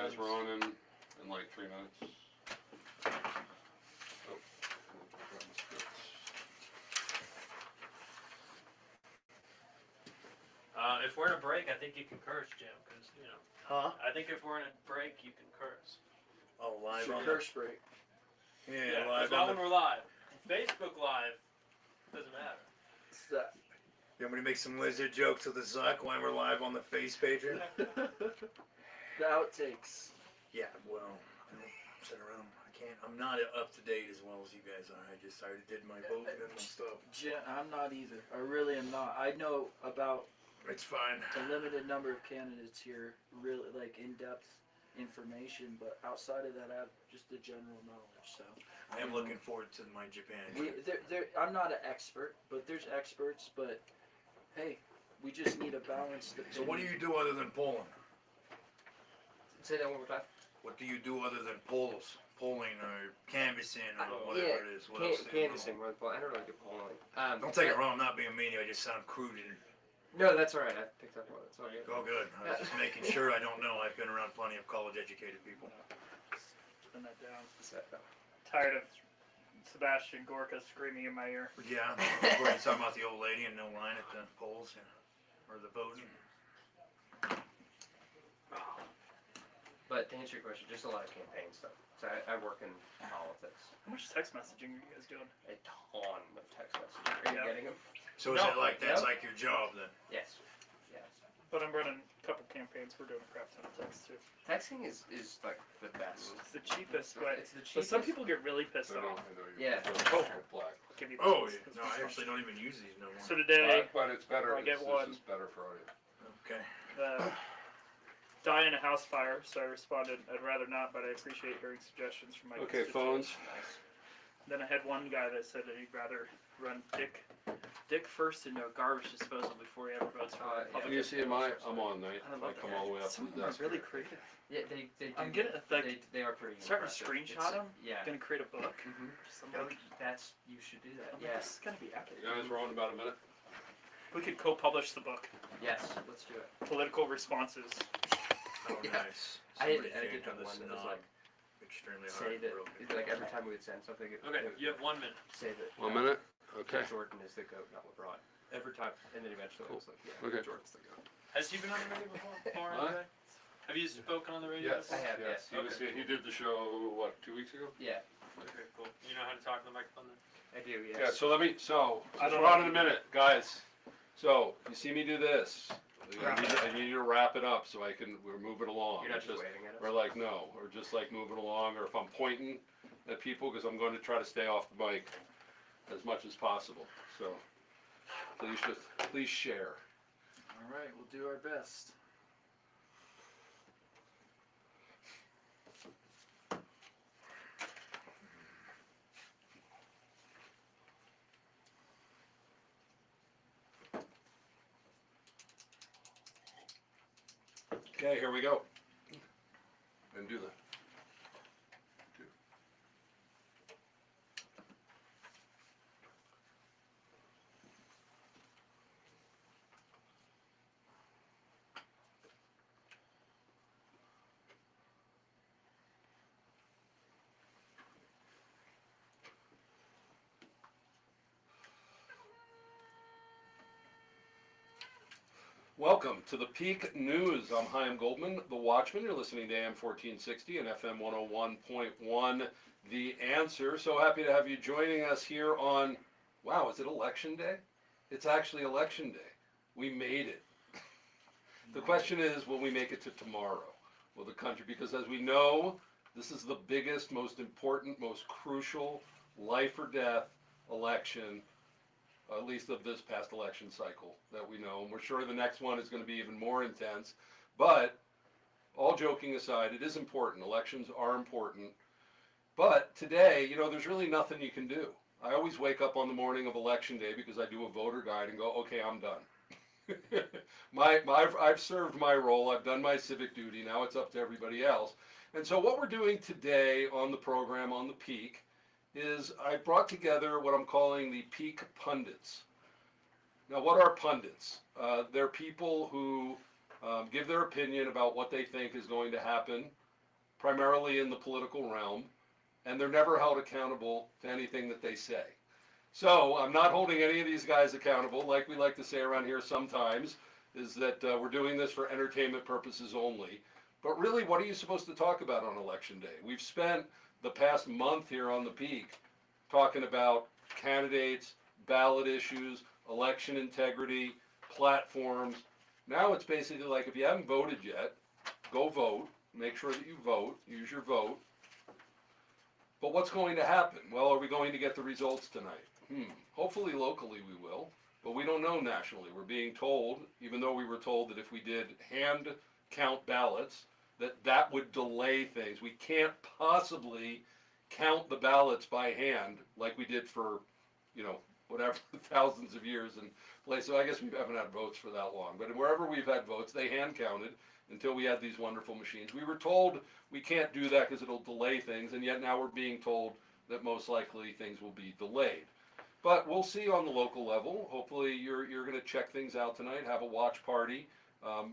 guys, we're on in like 3 minutes. Oh, grab my scripts. If we're in a break, I think you can curse, Jim, because, you know. Huh? I think if we're in a break, you can curse. Oh, live Sure. on Curse break. Yeah, it's live not on when we're live. Facebook Live doesn't matter. What's that? You want me to make some lizard jokes with the Zuck when we're live on the face pager? The outtakes. Yeah, well, I don't sit around. I'm not up to date as well as you guys are. I already did my voting and my stuff. I'm not either. I really am not. I know about It's fine. a limited number of candidates here, really like in-depth information, but outside of that, I have just the general knowledge. So I am looking forward to my Japan trip. I'm not an expert, but there's experts. But hey, we just need a balanced opinion. So what do you do other than polling? Say that one more time. What do you do other than polling or canvassing or whatever it is? What else do you do? Canvassing. I don't really do polling. Don't take it wrong. I'm not being mean. I just sound crude and. No, that's all right. I picked up on it. It's all good. Oh, good. I was just making sure. I don't know. I've been around plenty of college-educated people. Turn that down. So, Tired of Sebastian Gorka screaming in my ear. Yeah, we're talking about the old lady and no line at the polls, or the voting. but to answer your question, just a lot of campaign stuff. So I work in politics. How much text messaging are you guys doing? A ton of text messages. Are you Yeah. getting them? So is No. it like that's Yeah. like your job then? Yes. Yes. But I'm running a couple campaigns. We're doing a crap ton of text too. Texting is like the best. It's the cheapest way. It's the But cheapest. some people get really pissed I know, off. I know Yeah. you're black. Give you Oh, this- yeah. this No, was I fun. actually don't even use these no more. So today, But it's better. I get This one. is better for you. Okay. die in a house fire. So I responded, I'd rather not, but I appreciate hearing suggestions from my Okay, constituents. phones. Nice. Then I had one guy that said that he'd rather run Dick first into a garbage disposal before he ever votes for Yeah. Republican. You see, I'm on night. I I love come that. all the way up Some to of the them are desk. really here. creative. Yeah, they do. I'm getting like they are pretty. starting to impressive. screenshot It's- them. Yeah. Gonna create a book. Mm-hmm. Just, I'm like, That's you should do that. I'm like, Yeah. this is gonna be epic. You guys, we're on about a minute. We could co-publish the book. Yes. Let's do it. Political responses. Oh, Yeah. nice. I Somebody did can't that have this one that was knob like extremely say hard. that broken. like every time we would send something. Okay, you have 1 minute. Say that. 1 minute. Okay. Jordan is the goat, not LeBron. Every time, and then eventually Cool. it's like, yeah, Okay. Jordan's the goat. Has he been on the radio before? Huh? Anyway? Have you spoken on the radio Yes. before? I have, Yes. yes. He did the show, what, 2 weeks ago? Yeah, Okay, cool. You know how to talk on the microphone then? I do. Yes. Yeah, so let me, so, I since don't we're on know. in a minute, guys. So, you see me do this. Wrap it up. I need you to wrap it up so we're moving along. You're not It's just waiting at us. Or like, no, or just like moving along, or if I'm pointing at people, because I'm going to try to stay off the mic as much as possible. So, please share. All right, we'll do our best. Okay, here we go. And do that. Welcome to the Peak News. I'm Chaim Goldman, The Watchman. You're listening to AM 1460 and FM 101.1, The Answer. So happy to have you joining us here on, wow, is it election day? It's actually election day. We made it. The question is, will we make it to tomorrow? Will the country, because as we know, this is the biggest, most important, most crucial life or death election, at least of this past election cycle that we know. And we're sure the next one is going to be even more intense. But all joking aside, it is important. Elections are important. But today, you know, there's really nothing you can do. I always wake up on the morning of election day because I do a voter guide and go, okay, I'm done. I've served my role. I've done my civic duty. Now it's up to everybody else. And so what we're doing today on the program, on the Peak, is I brought together what I'm calling the Peak Pundits. Now, what are pundits? They're people who give their opinion about what they think is going to happen primarily in the political realm, and they're never held accountable to anything that they say. So I'm not holding any of these guys accountable. Like we like to say around here sometimes, is that we're doing this for entertainment purposes only. But really, what are you supposed to talk about on Election Day? We've spent the past month here on the Peak talking about candidates, ballot issues, election integrity, platforms. Now it's basically like, if you haven't voted yet, go vote. Make sure that you vote. Use your vote. But what's going to happen? Well, are we going to get the results tonight? Hopefully locally we will, but we don't know nationally. We're being told, even though we were told that if we did hand count ballots, that would delay things. We can't possibly count the ballots by hand like we did for, whatever, thousands of years in place. So I guess we haven't had votes for that long. But wherever we've had votes, they hand counted until we had these wonderful machines. We were told we can't do that because it'll delay things, and yet now we're being told that most likely things will be delayed. But we'll see on the local level. Hopefully you're going to check things out tonight, have a watch party.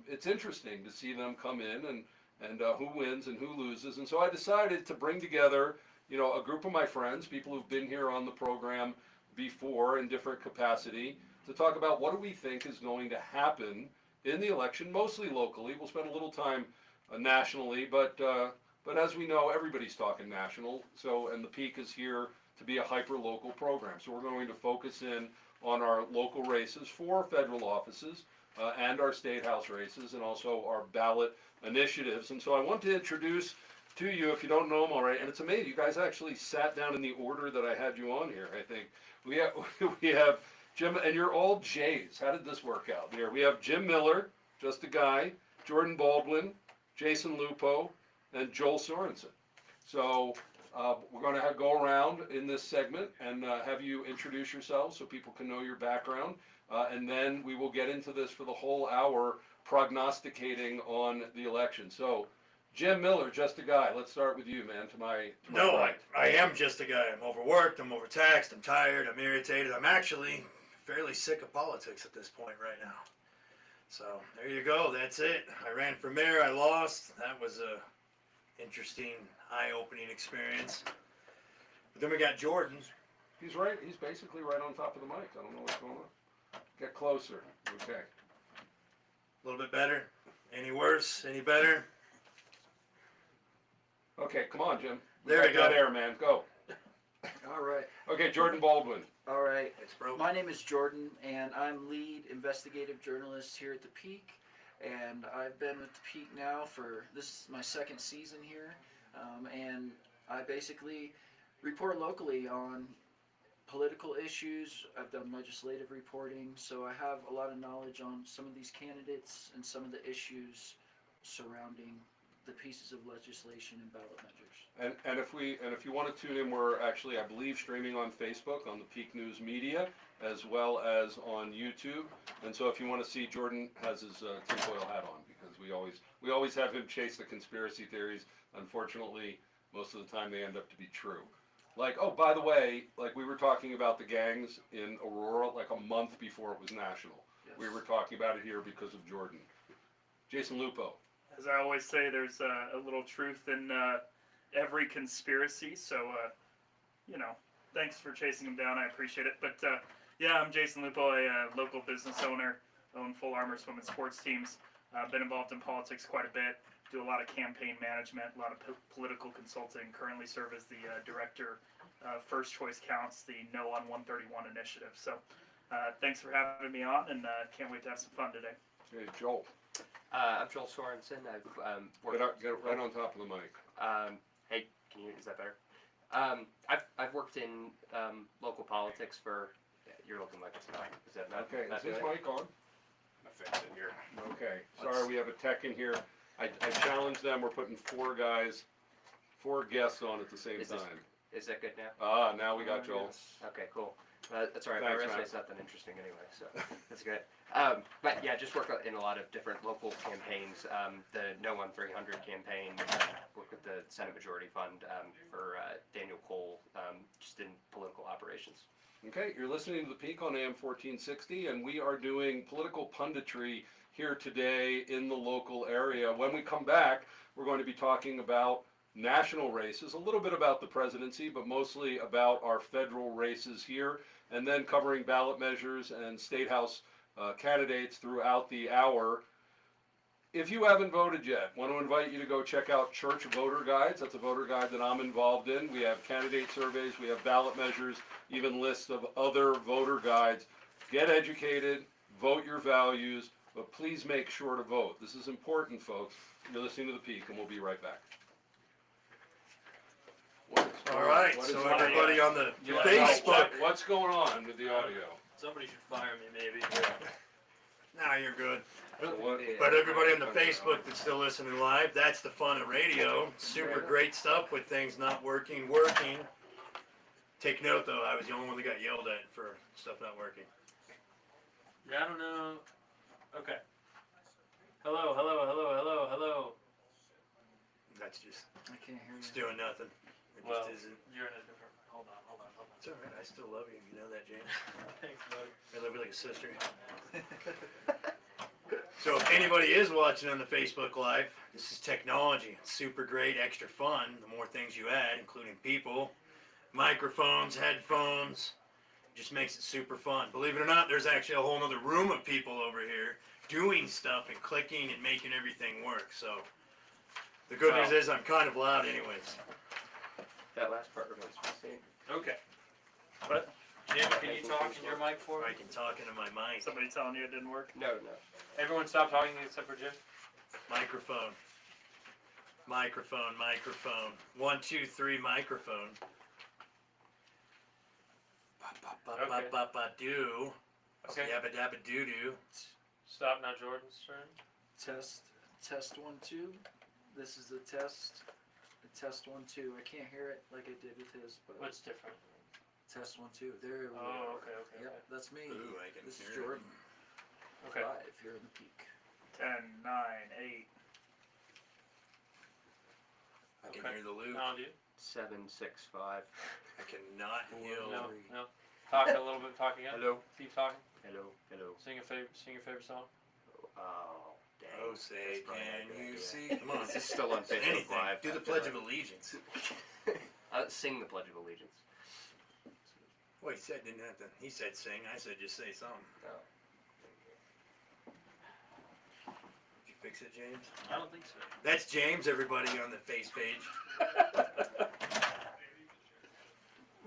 It's interesting to see them come in and who wins and who loses. And so I decided to bring together, a group of my friends, people who've been here on the program before in different capacity, to talk about what do we think is going to happen in the election, mostly locally. We'll spend a little time nationally, but as we know, everybody's talking national. So, and the Peak is here to be a hyper-local program. So we're going to focus in on our local races for federal offices and our state house races, and also our ballot initiatives. And so I want to introduce to you, if you don't know them already, and it's amazing, you guys actually sat down in the order that I had you on here, I think. We have Jim, and you're all J's. How did this work out? Here we have Jim Miller, just a guy, Jordan Baldwin, Jason Lupo, and Joel Sorensen. So we're going to go around in this segment and have you introduce yourselves so people can know your background, and then we will get into this for the whole hour, prognosticating on the election. So, Jim Miller, just a guy. Let's start with you, man. To my right. I am just a guy. I'm overworked, I'm overtaxed, I'm tired, I'm irritated. I'm actually fairly sick of politics at this point right now. So there you go. That's it. I ran for mayor. I lost. That was a interesting, eye-opening experience. But then we got Jordan. He's right. He's basically right on top of the mic. I don't know what's going on. Get closer. Okay. A little bit better. Any worse? Any better? Okay, come on, Jim. There we go. That air, man. Go. All right. Okay, Jordan Baldwin. All right. It's broke. My name is Jordan, and I'm lead investigative journalist here at the Peak. And I've been with the Peak now this is my second season here. And I basically report locally on political issues. I've done legislative reporting, so I have a lot of knowledge on some of these candidates and some of the issues surrounding the pieces of legislation and ballot measures. And if you want to tune in, we're actually, I believe, streaming on Facebook on the Peak News Media, as well as on YouTube. And so if you want to see, Jordan has his tinfoil hat on, because we always have him chase the conspiracy theories. Unfortunately, most of the time they end up to be true. Like, oh, by the way, like we were talking about the gangs in Aurora like a month before it was national. Yes. We were talking about it here because of Jordan. Jason Lupo. As I always say, there's a little truth in every conspiracy. So, thanks for chasing them down. I appreciate it. But yeah, I'm Jason Lupo, a local business owner, own Full Armor Women's sports teams. Been involved in politics quite a bit. Do a lot of campaign management, a lot of political consulting. Currently serve as the director of First Choice Counts, the No on 131 initiative. So thanks for having me on, and can't wait to have some fun today. Hey, Joel. I'm Joel Sorensen. I've worked. Get right on top of the mic. Hey, is that better? I've worked in local politics for. You're looking like it's not. Is that not? Okay, not is his good? mic on? I fixed it here. Okay, sorry, we have a tech in here. I challenged them. We're putting four guests on at the same time. Is that good now? Now we got Joel. Okay, cool. That's all right. Thanks, My resume's not that interesting anyway, so that's good. But yeah, just work in a lot of different local campaigns. The No on 300 campaign, work with the Senate Majority Fund for Daniel Cole, just in political operations. Okay, you're listening to The Peak on AM 1460, and we are doing political punditry here today in the local area. When we come back, we're going to be talking about national races, a little bit about the presidency, but mostly about our federal races here, and then covering ballot measures and state house candidates throughout the hour. If you haven't voted yet, want to invite you to go check out Church Voter Guides. That's a voter guide that I'm involved in. We have candidate surveys, we have ballot measures, even lists of other voter guides. Get educated, vote your values, but please make sure to vote. This is important, folks. You're listening to The Peak, and we'll be right back. All right, What is so going everybody on the Yeah. Facebook. What's going on with the audio? Somebody should fire me, maybe. Now you're good. What- But everybody on the Facebook that's still listening live, that's the fun of radio. Super great stuff with things not working. Take note though, I was the only one that got yelled at for stuff not working. Yeah, I don't know. Okay. Hello, hello, hello, hello, hello. That's just, I can't hear it's you. doing nothing. It Well, just isn't. you're in a different. Hold on. It's alright, I still love you. You know that, James. Thanks, buddy. I love you like a sister. So if anybody is watching on the Facebook Live, this is technology. It's super great, extra fun. The more things you add, including people, microphones, headphones, just makes it super fun. Believe it or not, there's actually a whole other room of people over here doing stuff and clicking and making everything work. So the good news is I'm kind of loud anyways. That last part remains to be seen. Okay. What? Jim, can you talk in your mic for I me? can talk into my mic. Somebody telling you it didn't work? No. Everyone stop talking except for Jim. Microphone. 1, 2, 3, microphone. Ba-ba-ba-ba-ba-do. Okay. Yabba dabba doo doo. Stop. Now Jordan's turn. Test 1 2. This is the test. Test 1 2. I can't hear it like I did with his, but What's different? test 1 2. There we go. Oh, okay. Yep, that's me. Ooh, I can This is hear it. Jordan. Okay. Live here in the Peak. 10, 9, 8. I can Okay. hear the loop. Now do you? 7, 6, 5. I cannot hear. No. Talk a little bit. Talk again. Hello. Keep talking. Hello. Sing your favorite song. Oh, dang. Oh, say, That's probably not a can good you idea. see? Come on. This is still on Facebook Anything. Live. Do the Pledge of Allegiance. Sing the Pledge of Allegiance. Well, he said didn't have to. He said sing. I said just say something. Oh. Did you fix it, James? I don't think so. That's James, everybody on the face page.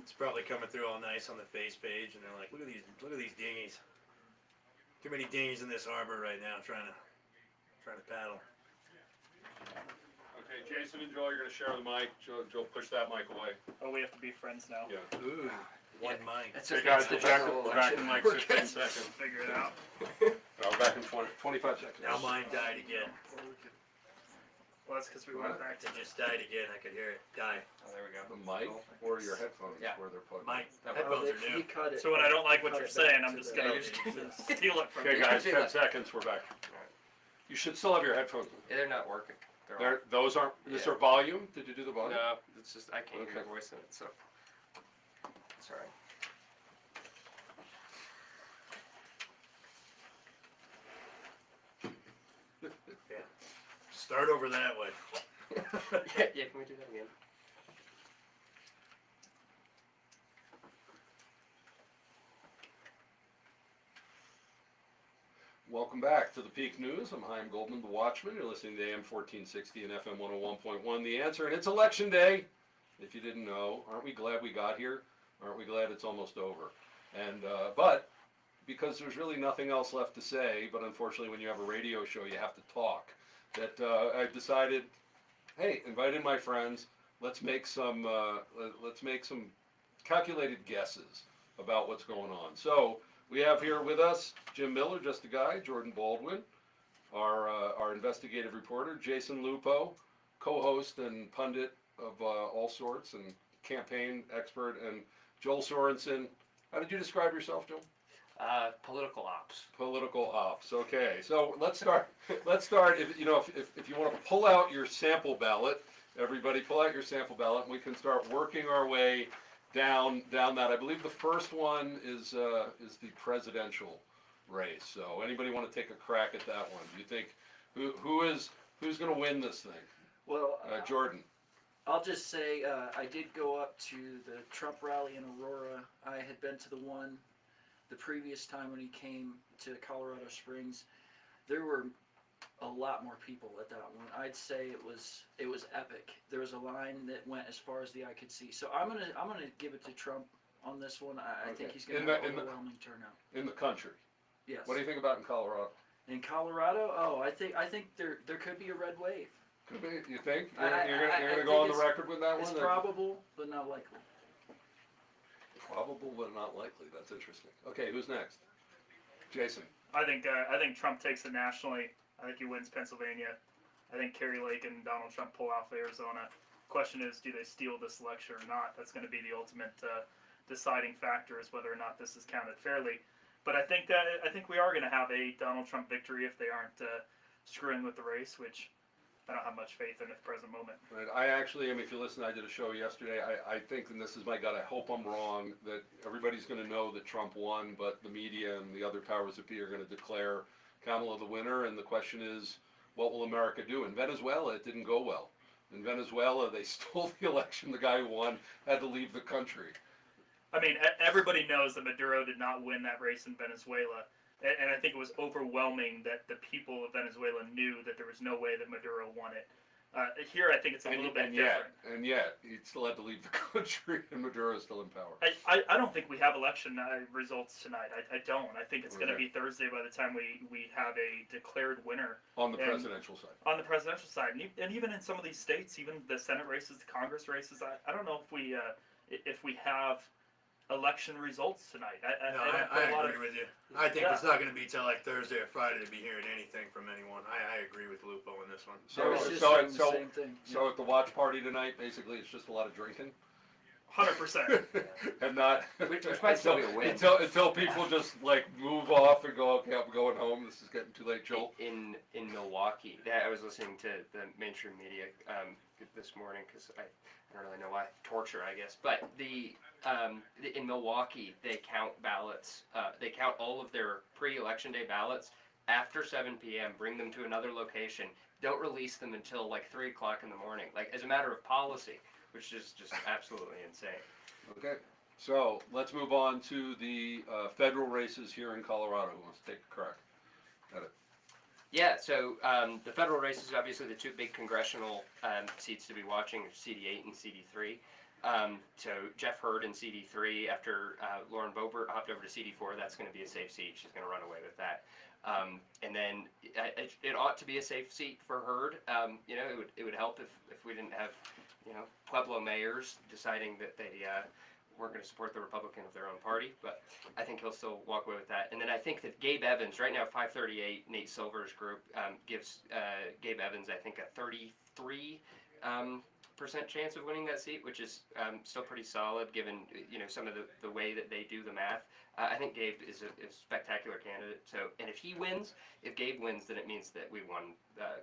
It's probably coming through all nice on the face page, and they're like, look at these dinghies. Too many dinghies in this harbor right now, trying to paddle. Okay, Jason and Joel, you're going to share the mic. Joel, push that mic away. Oh, we have to be friends now. Yeah. Ooh, one mic. That's Hey okay. guys, It's the we're back, general we're back in election. like We're 15 good. seconds. Figure it out. We're back in 25 seconds. Now mine died again. Well, that's because we went back to It just died again. I could hear it die. Oh, there we go. The mic or your headphones Yeah. where they're plugged My That headphones Oh, are he new. cut it. So when I don't like what Cut you're it back saying, to I'm just the- gonna steal it from Okay you. guys, do 10 that. seconds, we're back. You should still have your headphones. They're not working. They're off. Those aren't, is Yeah. there volume? Did you do the volume? No, it's just I can't hear Okay. your voice in it, so it's alright. Start over that way. yeah, can we do that again? Welcome back to the Peak News. I'm Chaim Goldman, the Watchman. You're listening to AM 1460 and FM 101.1. The Answer, and it's election day. If you didn't know, aren't we glad we got here? Aren't we glad it's almost over? And but because there's really nothing else left to say, but unfortunately, when you have a radio show, you have to talk. That I've decided, hey, invite in my friends. Let's make some calculated guesses about what's going on. So we have here with us Jim Miller, just a guy, Jordan Baldwin, our investigative reporter, Jason Lupo, co-host and pundit of all sorts and campaign expert, and Joel Sorensen. How did you describe yourself, Joel? Political ops. Political ops. Okay, so let's start. Let's start. If you want to pull out your sample ballot, everybody pull out your sample ballot, and we can start working our way down that. I believe the first one is the presidential race. So anybody want to take a crack at that one? Do you think who's going to win this thing? Well, Jordan. I'll just say I did go up to the Trump rally in Aurora. I had been to the one the previous time when he came to Colorado Springs. There were a lot more people at that one. I'd say it was epic. There was a line that went as far as the eye could see. So I'm gonna give it to Trump on this one. I Okay. think he's gonna In have the- an in the- overwhelming turnout. In the country. Yes. What do you think about in Colorado? In Colorado, I think there could be a red wave. Could be, you think? You're, I you're gonna think go on the it's- record with that It's one? That- probable, but not likely. Probable, but not likely. That's interesting. Okay, who's next? Jason. I think Trump takes it nationally. I think he wins Pennsylvania. I think Kerry Lake and Donald Trump pull off Arizona. Question is, do they steal this election or not? That's going to be the ultimate deciding factor, is whether or not this is counted fairly. But I think we are going to have a Donald Trump victory if they aren't screwing with the race, which I don't have much faith in at the present moment. Right. I actually, if you listen, I did a show yesterday. I think, and this is my gut, I hope I'm wrong, that everybody's going to know that Trump won, but the media and the other powers that be are going to declare Kamala the winner. And the question is, what will America do? In Venezuela, it didn't go well. In Venezuela, they stole the election. The guy who won had to leave the country. I mean, everybody knows that Maduro did not win that race in Venezuela. And I think it was overwhelming that the people of Venezuela knew that there was no way that Maduro won it. Here, I think it's a little bit different. And yet, he still had to leave the country, and Maduro is still in power. I don't think we have election results tonight. I don't. I think it's going to be Thursday by the time we have a declared winner On the presidential side. on the presidential side. And even in some of these states, even the Senate races, the Congress races, I don't know if we have election results tonight. I agree with you. I think it's not going to be till like Thursday or Friday to be hearing anything from anyone. I agree with Lupo on this one. So, I was just so, saying the so, same thing. so at the watch party tonight, basically, it's just a lot of drinking. 100%. And not Which might still be a win. until people just like move off and go, okay, I'm going home. This is getting too late, Joel. In Milwaukee, I was listening to the mainstream media this morning because I don't really know why, torture, I guess. But in Milwaukee, they count ballots. They count all of their pre-election day ballots after 7 p.m. Bring them to another location. Don't release them until like 3 o'clock in the morning, like as a matter of policy, which is just absolutely insane. Okay, so let's move on to the federal races here in Colorado. Who wants to take a crack at it? Yeah, so the federal races, obviously the two big congressional seats to be watching are CD8 and CD3. So Jeff Hurd in CD3, after Lauren Boebert hopped over to CD4, that's going to be a safe seat. She's going to run away with that. And then it ought to be a safe seat for Hurd. It would help if we didn't have, Pueblo mayors deciding that they weren't going to support the Republican of their own party, but I think he'll still walk away with that. And then I think that Gabe Evans, right now 538, Nate Silver's group gives Gabe Evans, I think, a 33% chance of winning that seat, which is still pretty solid given some of the way that they do the math. I think Gabe is a spectacular candidate. So, and if Gabe wins, then it means that we won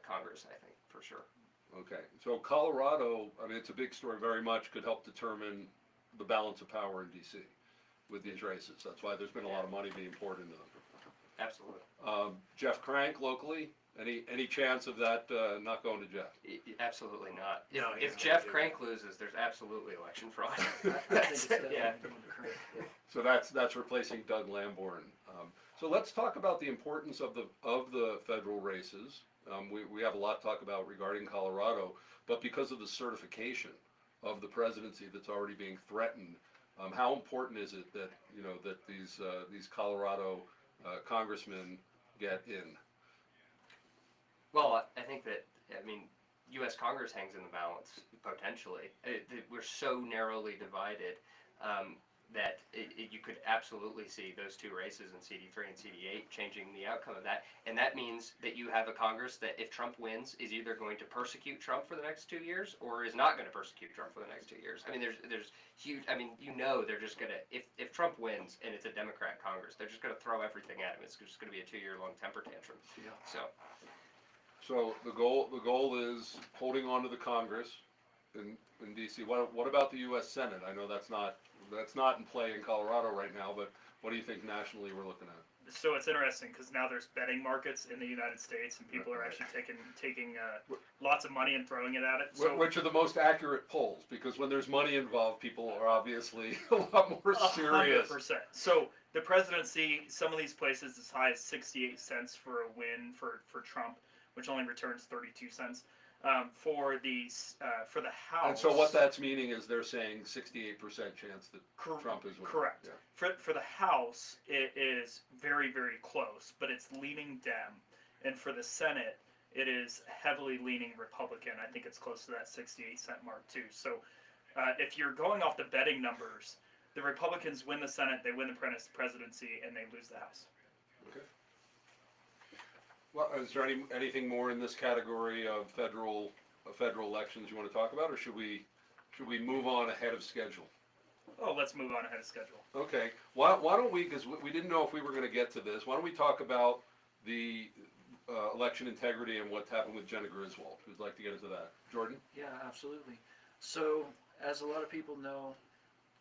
Congress, I think, for sure. Okay, so Colorado, it's a big story, very much could help determine the balance of power in D.C. with these races. That's why there's been a lot of money being poured into them. Absolutely. Jeff Crank locally, any chance of that not going to Jeff? Absolutely not. No, If he's Jeff not Crank loses, there's absolutely election fraud. I think it's definitely Yeah. going to Crank. Yeah. So that's replacing Doug Lamborn. So let's talk about the importance of the federal races. We have a lot to talk about regarding Colorado, but because of the certification of the presidency that's already being threatened, how important is it that that these Colorado congressmen get in? Well, I think that, U.S. Congress hangs in the balance, potentially. We're so narrowly divided that you could absolutely see those two races in CD3 and CD8 changing the outcome of that. And that means that you have a Congress that, if Trump wins, is either going to persecute Trump for the next 2 years or is not going to persecute Trump for the next 2 years. There's huge, they're just going to, if Trump wins and it's a Democrat Congress, they're just going to throw everything at him. It's just going to be a 2-year-long temper tantrum. Yeah. So the goal is holding on to the Congress in D.C. What about the U.S. Senate? I know that's not in play in Colorado right now, but what do you think nationally we're looking at? so it's interesting because now there's betting markets in the United States, and people are actually taking lots of money and throwing it at it. So Which are the most accurate polls? Because when there's money involved, people are obviously a lot more serious. 100%. So the presidency, some of these places as high as 68 cents for a win for Trump, which only returns 32 cents. For the House. And so what that's meaning is they're saying 68% chance that Trump is winning. Correct. Yeah. For the House, it is very, very close, but it's leaning Dem. And for the Senate, it is heavily leaning Republican. I think it's close to that 68-cent mark, too. So if you're going off the betting numbers, the Republicans win the Senate, they win the presidency, and they lose the House. Okay. Well, is there anything more in this category of federal elections you want to talk about, or should we move on ahead of schedule? Oh, let's move on ahead of schedule. Okay. Why don't we? Because we didn't know if we were going to get to this. Why don't we talk about the election integrity and what's happened with Jenna Griswold? Who'd like to get into that? Jordan? Yeah, absolutely. So, as a lot of people know,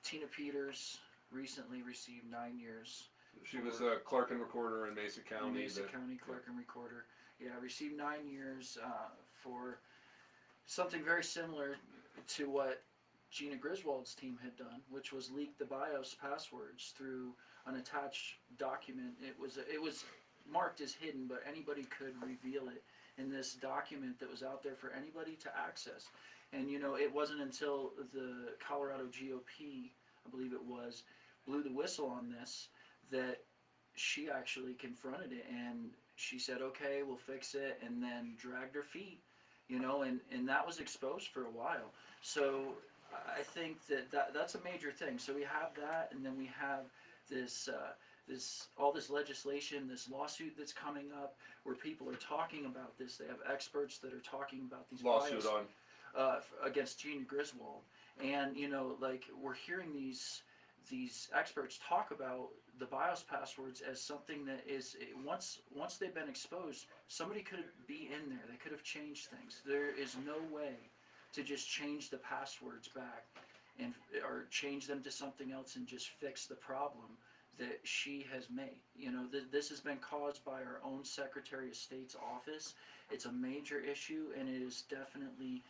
Tina Peters recently received 9 years. She was a clerk and recorder in Mesa County. Mesa County clerk and recorder. Yeah, received 9 years for something very similar to what Gina Griswold's team had done, which was leak the BIOS passwords through an attached document. It was marked as hidden, but anybody could reveal it in this document that was out there for anybody to access. And it wasn't until the Colorado GOP, I believe it was, blew the whistle on this that she actually confronted it, and she said, okay, we'll fix it, and then dragged her feet, and that was exposed for a while. So I think that's a major thing. So we have that, and then we have this all this legislation, this lawsuit that's coming up, where people are talking about this. They have experts that are talking about these Lawsuit bios, on. against Gina Griswold, and we're hearing these experts talk about the BIOS passwords as something that is once they've been exposed, somebody could be in there. They could have changed things. There is no way to just change the passwords back or change them to something else and just fix the problem that she has made. This has been caused by our own Secretary of State's office. It's a major issue, and it is definitely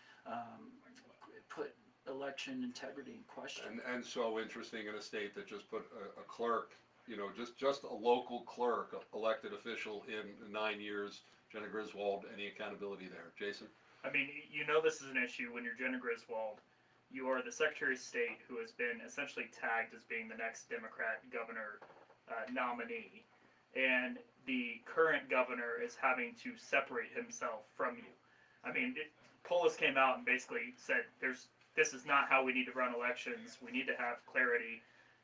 put election integrity in question. And so interesting in a state that just put a clerk, just a local clerk, elected official in 9 years, Jenna Griswold, any accountability there? Jason? I mean, this is an issue when you're Jenna Griswold. You are the Secretary of State who has been essentially tagged as being the next Democrat governor nominee. And the current governor is having to separate himself from you. I mean, Polis came out and basically said, this is not how we need to run elections. We need to have clarity.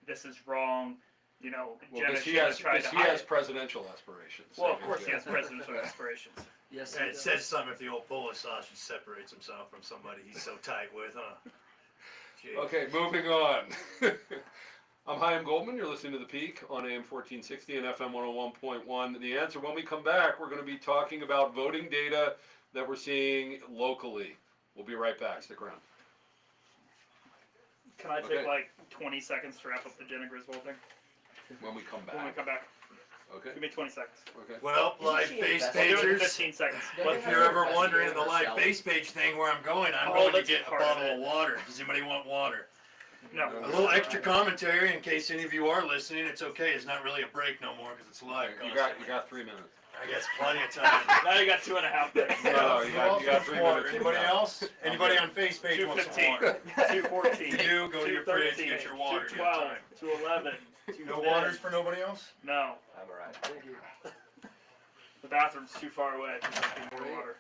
This is wrong. Well, Jenna because he hide has it. presidential aspirations. Well, of course he has presidential aspirations. Yes, And he it does. says something if the old Polish sausage separates himself from somebody he's so tight with, huh? Jeez. Okay, moving on. I'm Chaim Goldman. You're listening to The Peak on AM 1460 and FM 101.1. The Answer. When we come back, we're going to be talking about voting data that we're seeing locally. We'll be right back. Stick around. Can I take 20 seconds to wrap up the Jenna Griswold thing? When we come When we back. come back. Okay. Give me 20 seconds. Okay. Well, live Isn't she face invested? I'll do it in pagers. 15 seconds. Well, If you're ever wondering in the live Herself. face page thing where I'm going Oh, going to that's get a part of bottle it. of water. Does anybody want water? No. A little extra commentary in case any of you are listening. It's okay. It's not really a break no more because it's live. You got 3 minutes. I guess plenty of time. Now you got 2.5 minutes. No, Who you got else 3 wants water? minutes. Anybody else? Anybody on face page wants some water? 2:15. You go to your fridge, 2:13, get your water. You have 2:12, time. 2:11, No 2:10. waters for nobody else? No. I'm alright. Thank you. The bathroom's too far away. Need more water.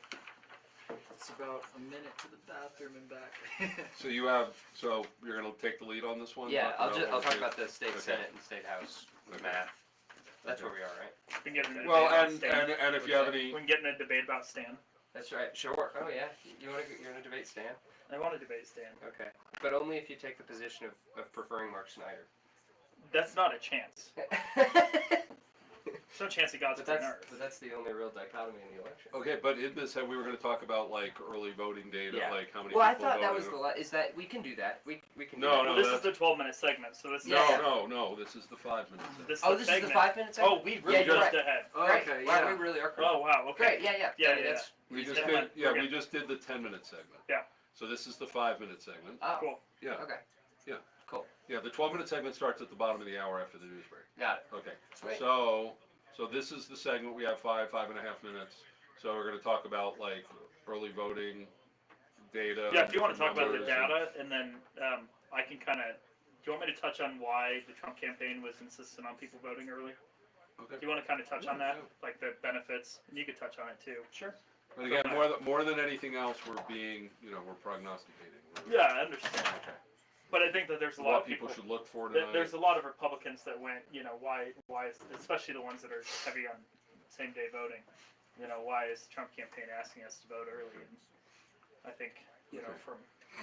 It's about a minute to the bathroom and back. So you're going to take the lead on this one? Yeah, I'll about talk it? about the state Okay. senate and state house math. That's where we are, right? We can get in a Well, debate about and Stan. if you have any, We can get in a debate about Stan. That's right. Sure. Oh yeah. You're gonna debate Stan? I want to debate Stan. Okay. But only if you take the position of preferring Mark Snyder. That's not a chance. There's no chance he got to But Earth. that's the only real dichotomy in the election. Okay, but in this, we were going to talk about like early voting data, Yeah. like how many Well, I people thought that voted. was is that we can do that. We can. No, do that. no, Well, this is that's- the 12-minute segment, so this is Yeah. No, this is the 5 minutes. This is Oh, the this is the segment. 5 minutes. Oh, we really you're jumped right. ahead. Oh, Great. okay, Wow, yeah. we really are. Oh wow. Okay. Great. Yeah. Yeah, I mean, yeah, that's We He's just did did, one. yeah, We're we good. just did the 10-minute segment. Yeah. So this is the 5-minute segment. oh, Cool. Yeah. Okay. Yeah. Cool. Yeah, the 12-minute segment starts at the bottom of the hour after the news break. Got it. Okay. Sweet. So this is the segment. We have 5.5 minutes. So we're going to talk about like early voting data. Yeah, if you want to talk about the numbers data, and then I can kind of. Do you want me to touch on why the Trump campaign was insistent on people voting early? Okay. Do you want to kind of touch on that, Yeah. like the benefits? And you could touch on it too. Sure. But again, more than anything else, we're being, we're prognosticating. Yeah, I understand. Okay. But I think that there's a lot What of people. should look for There- tonight. There's a lot of Republicans that went, why is, especially the ones that are heavy on same day voting, why is the Trump campaign asking us to vote early? And I think, Okay. from,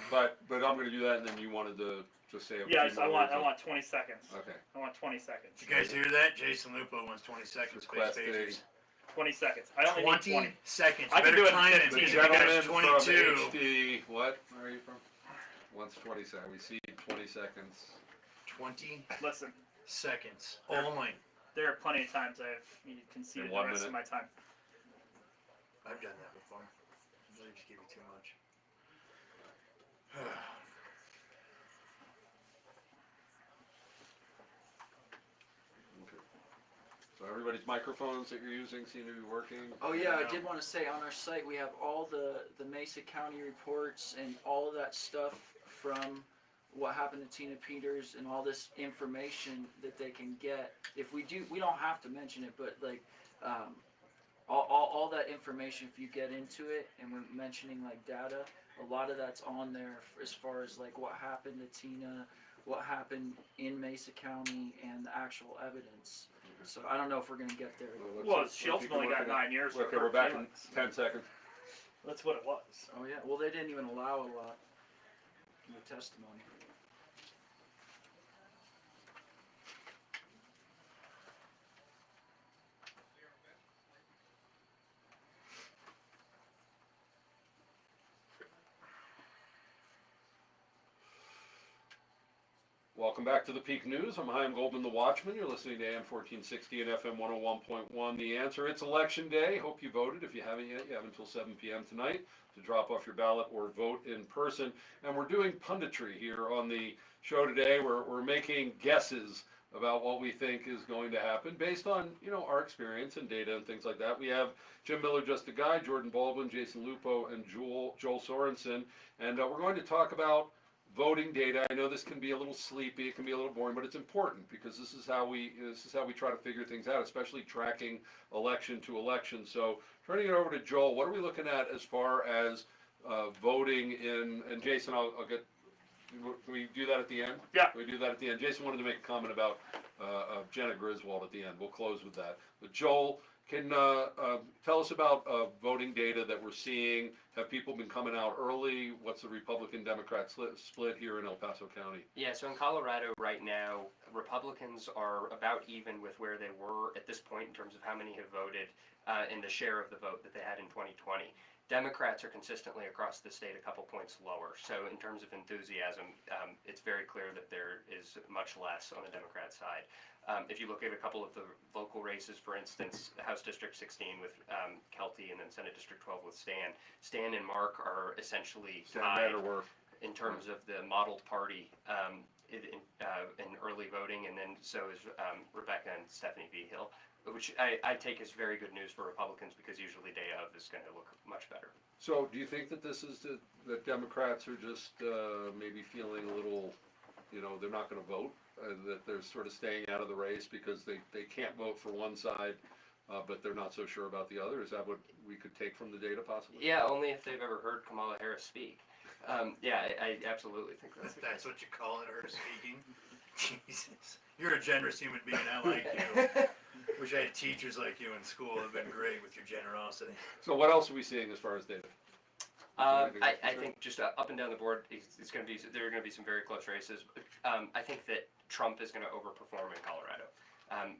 But I'm going to do that, and then you wanted to just say a few yes, I more want, words. 20 seconds. Okay. I want 20 seconds. Did you guys hear that? Jason Lupo wants 20 seconds. Space Request Patriots. 20 seconds. I only need 20. seconds. I can Better do it in time 15. The because You you gentleman guys from 22. HD, what? Where are you from? Wants 20 seconds. We see 20 seconds. 20 Listen, seconds only. there are plenty of times I've conceded In the 1 rest of minute. my time. I've done that before. Usually just give you too much. Okay. So everybody's microphones that you're using seem to be working. Oh yeah, I did want to say on our site we have all the Mesa County reports and all of that stuff from what happened to Tina Peters and all this information that they can get. If we do, we don't have to mention it, but like all that information, if you get into it and we're mentioning like data, a lot of that's on there as far as like what happened to Tina, what happened in Mesa County, and the actual evidence. So I don't know if we're gonna get there. Well, she ultimately got 9 years for Okay, her we're back in failings. 10 seconds. That's what it was. Oh yeah, well they didn't even allow a lot in the testimony. Welcome back to the Peak News. I'm Chaim Goldman, the Watchman. You're listening to AM 1460 and FM 101.1. The Answer. It's Election Day. Hope you voted. If you haven't yet, you have until 7 p.m. tonight to drop off your ballot or vote in person. And we're doing punditry here on the show today. We're making guesses about what we think is going to happen based on, our experience and data and things like that. We have Jim Miller, Just a Guy, Jordan Baldwin, Jason Lupo, and Joel Sorensen. And we're going to talk about voting data. I know this can be a little sleepy, it can be a little boring, but it's important because this is how we try to figure things out, especially tracking election to election. So turning it over to Joel, what are we looking at as far as voting in? And Jason, I'll get. Can we do that at the end? Yeah. Can we do that at the end? Jason wanted to make a comment about Jenna Griswold at the end. We'll close with that. But Joel, can tell us about voting data that we're seeing. Have people been coming out early? What's the Republican-Democrat split here in El Paso County? Yeah, so in Colorado right now, Republicans are about even with where they were at this point in terms of how many have voted and the share of the vote that they had in 2020. Democrats are consistently across the state a couple points lower. So in terms of enthusiasm, it's very clear that there is much less on the Democrat side. If you look at a couple of the local races, for instance, House District 16 with Kelty and then Senate District 12 with Stan. Stan and Mark are essentially tied in terms of the modeled party in early voting, and then so is Rebecca and Stephanie Vigil, which I take as very good news for Republicans because usually day of is going to look much better. So do you think that this is that Democrats are just maybe feeling a little, they're not going to vote, that they're sort of staying out of the race because they can't vote for one side, but they're not so sure about the other? Is that what we could take from the data possibly? Yeah, only if they've ever heard Kamala Harris speak. Yeah, I absolutely think that's the That's what you call it, her speaking. Jesus. You're a generous human being. I like you. Wish I had teachers like you in school. It'd been great with your generosity. So what else are we seeing as far as data? I think just up and down the board, it's going to be there are going to be some very close races. I think that Trump is going to overperform in Colorado.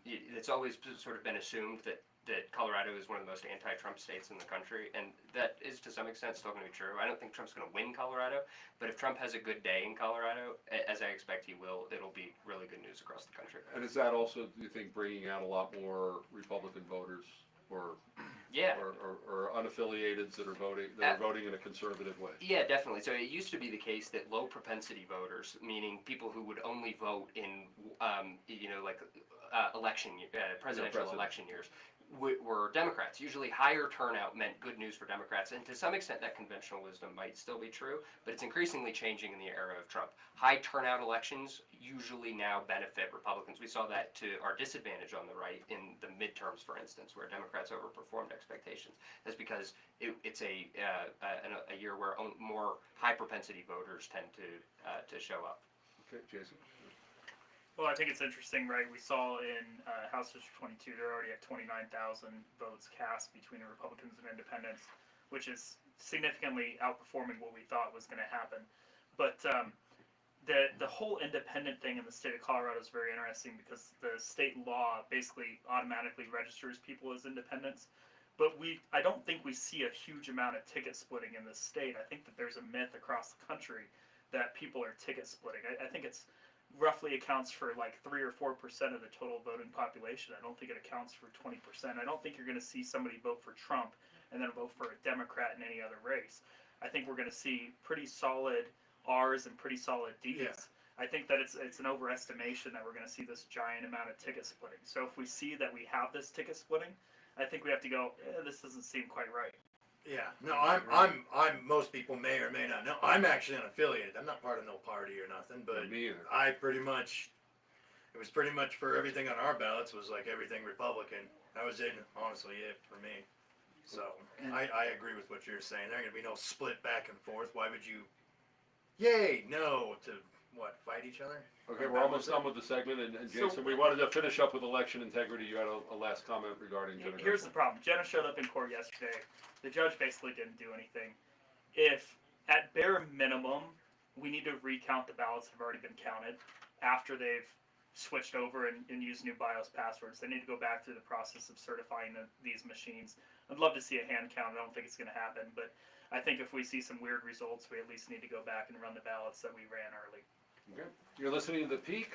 It's always sort of been assumed that Colorado is one of the most anti-Trump states in the country, and that is to some extent still going to be true. I don't think Trump's going to win Colorado, but if Trump has a good day in Colorado, as I expect he will, it'll be really good news across the country. And is that also, do you think, bringing out a lot more Republican voters or Yeah. or unaffiliateds that are voting in a conservative way? Yeah, definitely. So it used to be the case that low propensity voters, meaning people who would only vote in, presidential president. election years, were Democrats. Usually higher turnout meant good news for Democrats, and to some extent that conventional wisdom might still be true, but it's increasingly changing in the era of Trump. High turnout elections usually now benefit Republicans. We saw that to our disadvantage on the right in the midterms, for instance, where Democrats overperformed expectations. That's because it's a year where more high propensity voters tend to show up. Okay, Jason. Well, I think it's interesting, right? We saw in House District 22, they're already at 29,000 votes cast between the Republicans and Independents, which is significantly outperforming what we thought was going to happen. But the whole independent thing in the state of Colorado is very interesting because the state law basically automatically registers people as independents. But I don't think we see a huge amount of ticket splitting in this state. I think that there's a myth across the country that people are ticket splitting. I think it's roughly accounts for like 3 or 4% of the total voting population. I don't think it accounts for 20%. I don't think you're going to see somebody vote for Trump and then vote for a Democrat in any other race. I think we're going to see pretty solid R's and pretty solid D's. Yeah. I think that it's an overestimation that we're going to see this giant amount of ticket splitting. So if we see that we have this ticket splitting, I think we have to go, this doesn't seem quite right. Yeah, no, I'm most people may or may not know. I'm actually unaffiliated. I'm not part of no party or nothing, but Me either. it was pretty much for everything on our ballots was like everything Republican. That was honestly it for me. So And- I agree with what you're saying. There's gonna be no split back and forth. Why would you yay, no, to what, fight each other? Okay, we're almost done with the segment, and Jason, we wanted to finish up with election integrity. You had a last comment regarding Jenna Here's the Gressel. problem. Jenna showed up in court yesterday. The judge basically didn't do anything. If, at bare minimum, we need to recount the ballots that have already been counted after they've switched over and used new BIOS passwords. They need to go back through the process of certifying these machines. I'd love to see a hand count. I don't think it's going to happen, but I think if we see some weird results, we at least need to go back and run the ballots that we ran early. Okay. You're listening to The Peak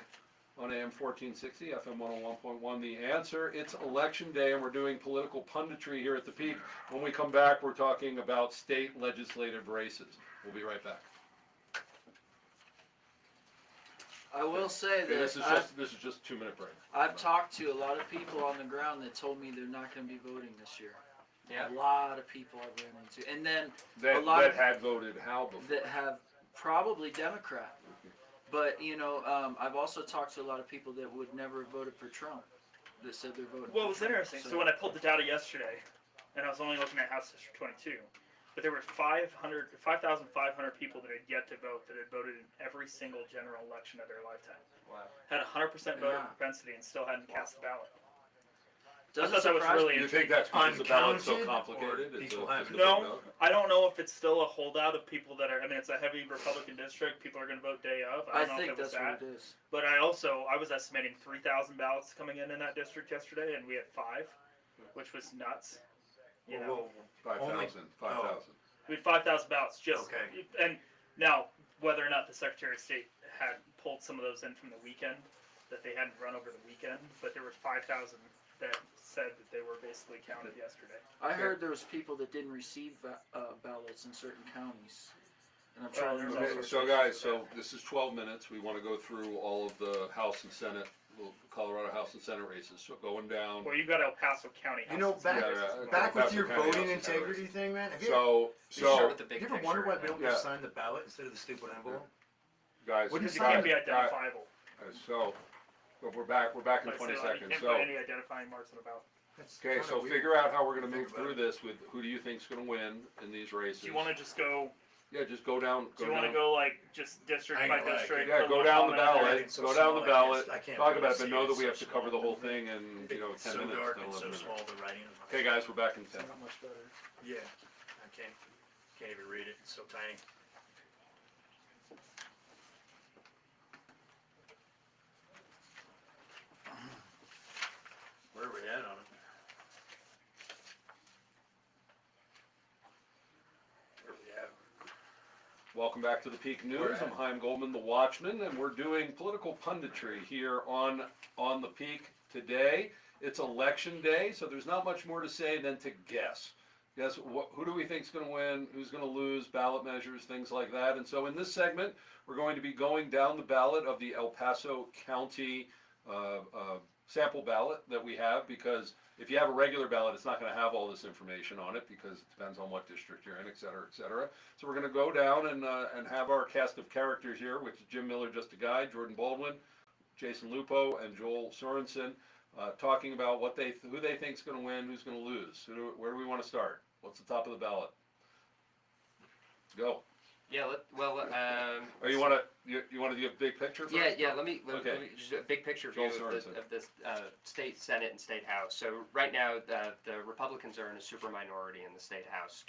on AM 1460, FM 101.1. The Answer. It's election day, and we're doing political punditry here at The Peak. When we come back, we're talking about state legislative races. We'll be right back. I will say Okay, that this is just a 2-minute break. I've talked to a lot of people on the ground that told me they're not going to be voting this year. Yeah. A lot of people I've ran into, and then That a lot that of- had voted how before? that have probably Democrat. But I've also talked to a lot of people that would never have voted for Trump. That said they're voting. Well, it for was Trump. interesting. So when I pulled the data yesterday, and I was only looking at House District 22, but there were 5,500 people that had yet to vote that had voted in every single general election of their lifetime. Wow. Had 100% voter Yeah. propensity and still hadn't cast a ballot. Doesn't I thought that was surprise really me. You think that's because the ballot's so Uncounted, complicated? or It's people a haven't? physical No, vote? I don't know if it's still a holdout of people that are. I mean, it's a heavy Republican district. People are going to vote day of. I don't know think if it was that's what that. it is. But I was estimating 3,000 ballots coming in that district yesterday, and we had 5, which was nuts. You know, Whoa, 5,000. 5,000. we had 5,000 ballots just. Okay. And now, whether or not the Secretary of State had pulled some of those in from the weekend that they hadn't run over the weekend, but there were 5,000 that said that they were basically counted yesterday. I heard there was people that didn't receive ballots in certain counties, and I'm trying to there's remember. Okay, so guys, this is 12 minutes. We want to go through all of the House and Senate, Colorado House and Senate races. So going down. Well, you've got El Paso County. You know, House back, Yeah, yeah. back with your Paso County voting House and integrity thing, man. Have you, So Start with the big you ever picture. wonder why and then- people just signed the ballot instead of the stupid envelope? guys, What Because did you you can't be guys, identifiable. so but we're back in Like, 20 so, seconds. You can't So put any identifying marks on the ballot. That's okay, kinda so weird. figure out how we're going to Think move about through it. this with who do you think's going to win in these races? Do you want to just go? Yeah, just go down. Do you want to go like just district I by ain't gonna lie, district? Yeah, put a go little down the comment on there? ballot. It's so Go down the small, ballot. I can't Talk really about it, see but know it. that we have It's to so cover the small. whole thing in 10 It's so minutes. dark 10, and so 11 small, minutes. the writing. Okay, guys, we're back in 10. Not much better. Yeah, I can't even read it. It's so tiny. Welcome back to the Peak News. I'm Chaim Goldman, the Watchman, and we're doing political punditry here on the Peak today. It's election day, so there's not much more to say than to guess. Guess who do we think is going to win, who's going to lose, ballot measures, things like that. And so in this segment, we're going to be going down the ballot of the El Paso County sample ballot that we have, because if you have a regular ballot, it's not going to have all this information on it because it depends on what district you're in, et cetera, et cetera. So we're going to go down and have our cast of characters here, which is Jim Miller, just a guy, Jordan Baldwin, Jason Lupo, and Joel Sorensen, talking about who they think is going to win, who's going to lose. Where do we want to start? What's the top of the ballot? Go. Yeah. Or you want to do a big picture first? Let me just a big picture view Joel of the state Senate and state House. So right now, the Republicans are in a super minority in the state House.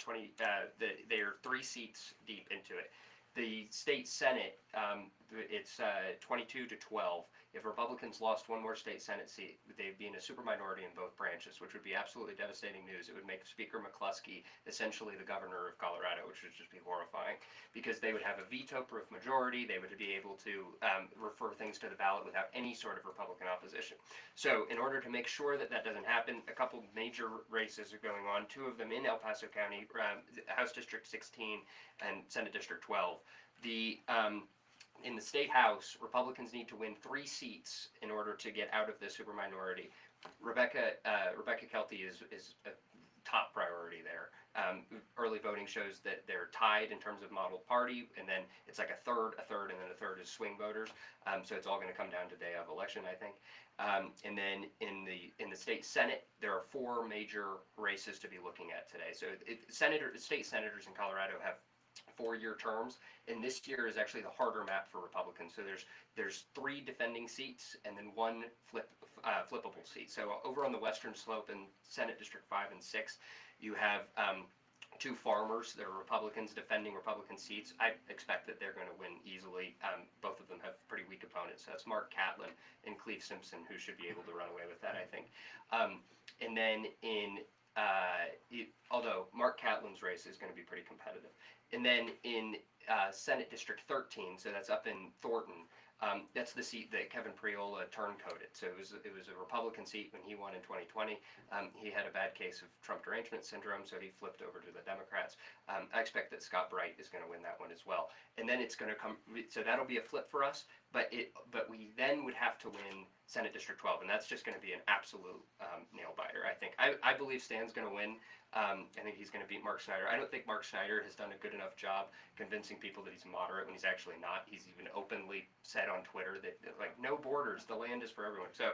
They are 3 seats deep into it. The state Senate, it's 22 to 12. If Republicans lost one more state Senate seat, they'd be in a super minority in both branches, which would be absolutely devastating news. It would make Speaker McCluskey essentially the governor of Colorado, which would just be horrifying, because they would have a veto-proof majority. They would be able to refer things to the ballot without any sort of Republican opposition. So in order to make sure that that doesn't happen, a couple major races are going on, 2 of them in El Paso County, House District 16 and Senate District 12. In the state House, Republicans need to win 3 seats in order to get out of the super minority. Rebecca Kelty is a top priority there. Early voting shows that they're tied in terms of model party, and then it's like a third, and then a third is swing voters. So it's all going to come down to day of election, I think. And then in the state Senate, there are 4 major races to be looking at today. So state senators in Colorado have 4-year terms, and this year is actually the harder map for Republicans. So there's 3 defending seats and then 1 flippable seat. So over on the western slope in Senate District 5 and 6, you have 2 farmers. They're Republicans defending Republican seats. I expect that they're going to win easily. Both of them have pretty weak opponents. So that's Mark Catlin and Cleve Simpson, who should be able to run away with that, I think. And then although Mark Catlin's race is going to be pretty competitive. And then in Senate District 13, so that's up in Thornton, that's the seat that Kevin Priola turncoated. So it was a Republican seat when he won in 2020. He had a bad case of Trump derangement syndrome, so he flipped over to the Democrats. I expect that Scott Bright is going to win that one as well. And then it's going to come, so that'll be a flip for us, but we then would have to win Senate District 12, and that's just going to be an absolute nail biter, I think. I believe Stan's going to win. I think he's going to beat Mark Snyder. I don't think Mark Snyder has done a good enough job convincing people that he's moderate when he's actually not. He's even openly said on Twitter that like, no borders, the land is for everyone. So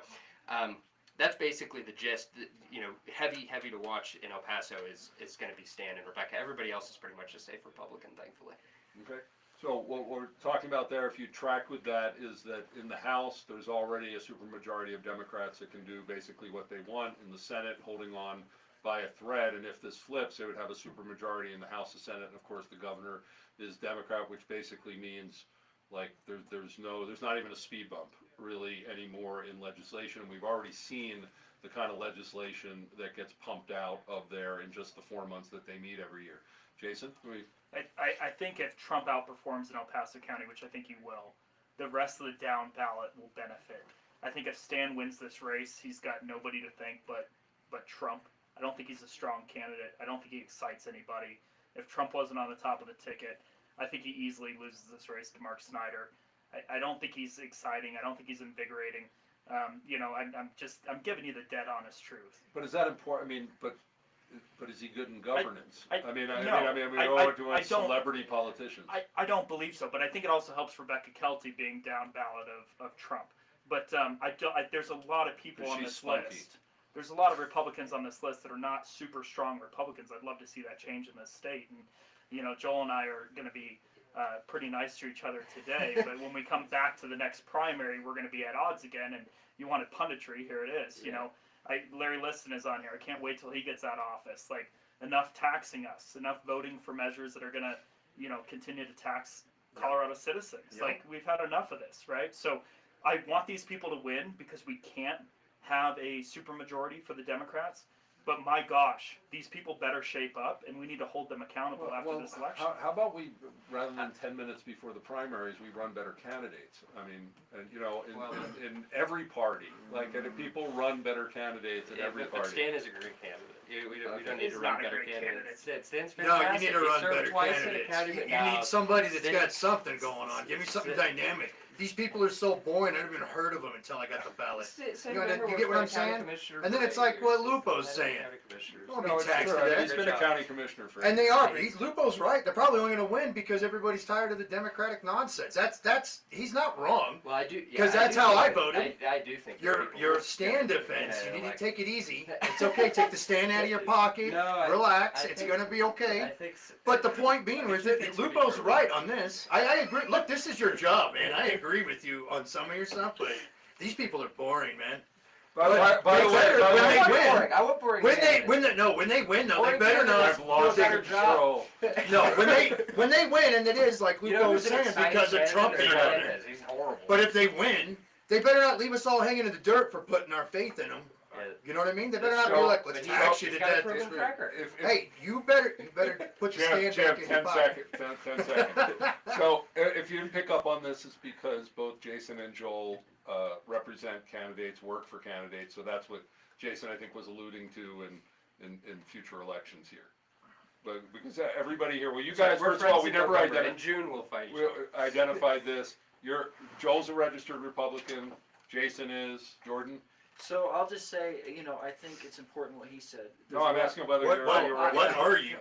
that's basically the gist. Heavy to watch in El Paso is going to be Stan and Rebecca. Everybody else is pretty much a safe Republican, thankfully. Okay. So what we're talking about there, if you track with that, is that in the House, there's already a supermajority of Democrats that can do basically what they want. In the Senate, holding on by a thread, and if this flips, they would have a supermajority in the House and Senate, and of course the governor is Democrat, which basically means like there's not even a speed bump really anymore in legislation. We've already seen the kind of legislation that gets pumped out of there in just the 4 months that they meet every year. Jason? I think if Trump outperforms in El Paso County, which I think he will, the rest of the down ballot will benefit. I think if Stan wins this race, he's got nobody to thank but Trump. I don't think he's a strong candidate. I don't think he excites anybody. If Trump wasn't on the top of the ticket, I think he easily loses this race to Mark Snyder. I don't think he's exciting. I don't think he's invigorating. I'm giving you the dead honest truth. But is that important? I mean, but is he good in governance? I don't- celebrity politicians. I don't believe so, but I think it also helps Rebecca Kelty being down ballot of Trump. But there's a lot of people on this list. There's a lot of Republicans on this list that are not super strong Republicans. I'd love to see that change in this state. And Joel and I are going to be pretty nice to each other today, but when we come back to the next primary, we're going to be at odds again. And you wanted punditry, here it is. Yeah. Larry Liston is on here. I can't wait till he gets out of office. Like, enough taxing us, enough voting for measures that are going to, continue to tax Colorado citizens. Yep. Like, we've had enough of this, right? So I want these people to win because we can't have a supermajority for the Democrats. But my gosh, these people better shape up, and we need to hold them accountable after this election. How about we, rather than 10 minutes before the primaries, we run better candidates? I mean, and, you know, in every party, like, and if people run better candidates in every but party. Stan is a great candidate. We don't need He's to not run a better great candidates. Stan's No, fantastic. you need to He run served better twice in candidates. academy. You Now, need somebody that's Stan- got something going on. Give me something dynamic. These people are so boring. I never even heard of them until I got the ballot. Stan You know, Bender you was get what the I'm county saying? commissioner And then for it's 8 like what years. Lupo's Head of saying. county commissioners. Don't be No, it's taxed true. to that. He's been a county commissioner for. And they are. Lupo's right. They're probably only going to win because everybody's tired of the Democratic nonsense. He's not wrong. Well, I do. Yeah, 'Cause that's do how think I that- voted. I do think Your people stand should defense. get You need to elected. take it easy. It's okay. Take the stand out of your pocket. No, Relax. I It's think- going to be I okay. think. But the point being was that It's gonna be Lupo's true. right on this. I agree. Look, this is your job, man. I agree with you on some of your stuff, but these people are boring, man. By the way, when they win, I want boring. when they candidates. when they win though, they Boring better candidates not. I've lost do a better control. No, when they win, and it is like You know Lupo who's was an saying exciting because of candidate? Trump being out there. Hernandez. He's horrible. But if they win, they better not leave us all hanging in the dirt for putting our faith in them. Yeah. You know what I mean? They better not So- be like, But let's he's tax you he's to got a death proven this week. track record. Hey, you better put your stand Jim, back in your 10 pocket. seconds. 10 seconds. So, if you didn't pick up on this, it's because both Jason and Joel represent candidates, work for candidates. So that's what Jason, I think, was alluding to in future elections here. But because everybody here, well, you guys, We're first of all, friends we in never November. identified. In June, we'll fight each We other. identified this. Joel's a registered Republican. Jason is. Jordan. So I'll just say, I think it's important what he said. No, I'm asking whether you're. What registered. are you?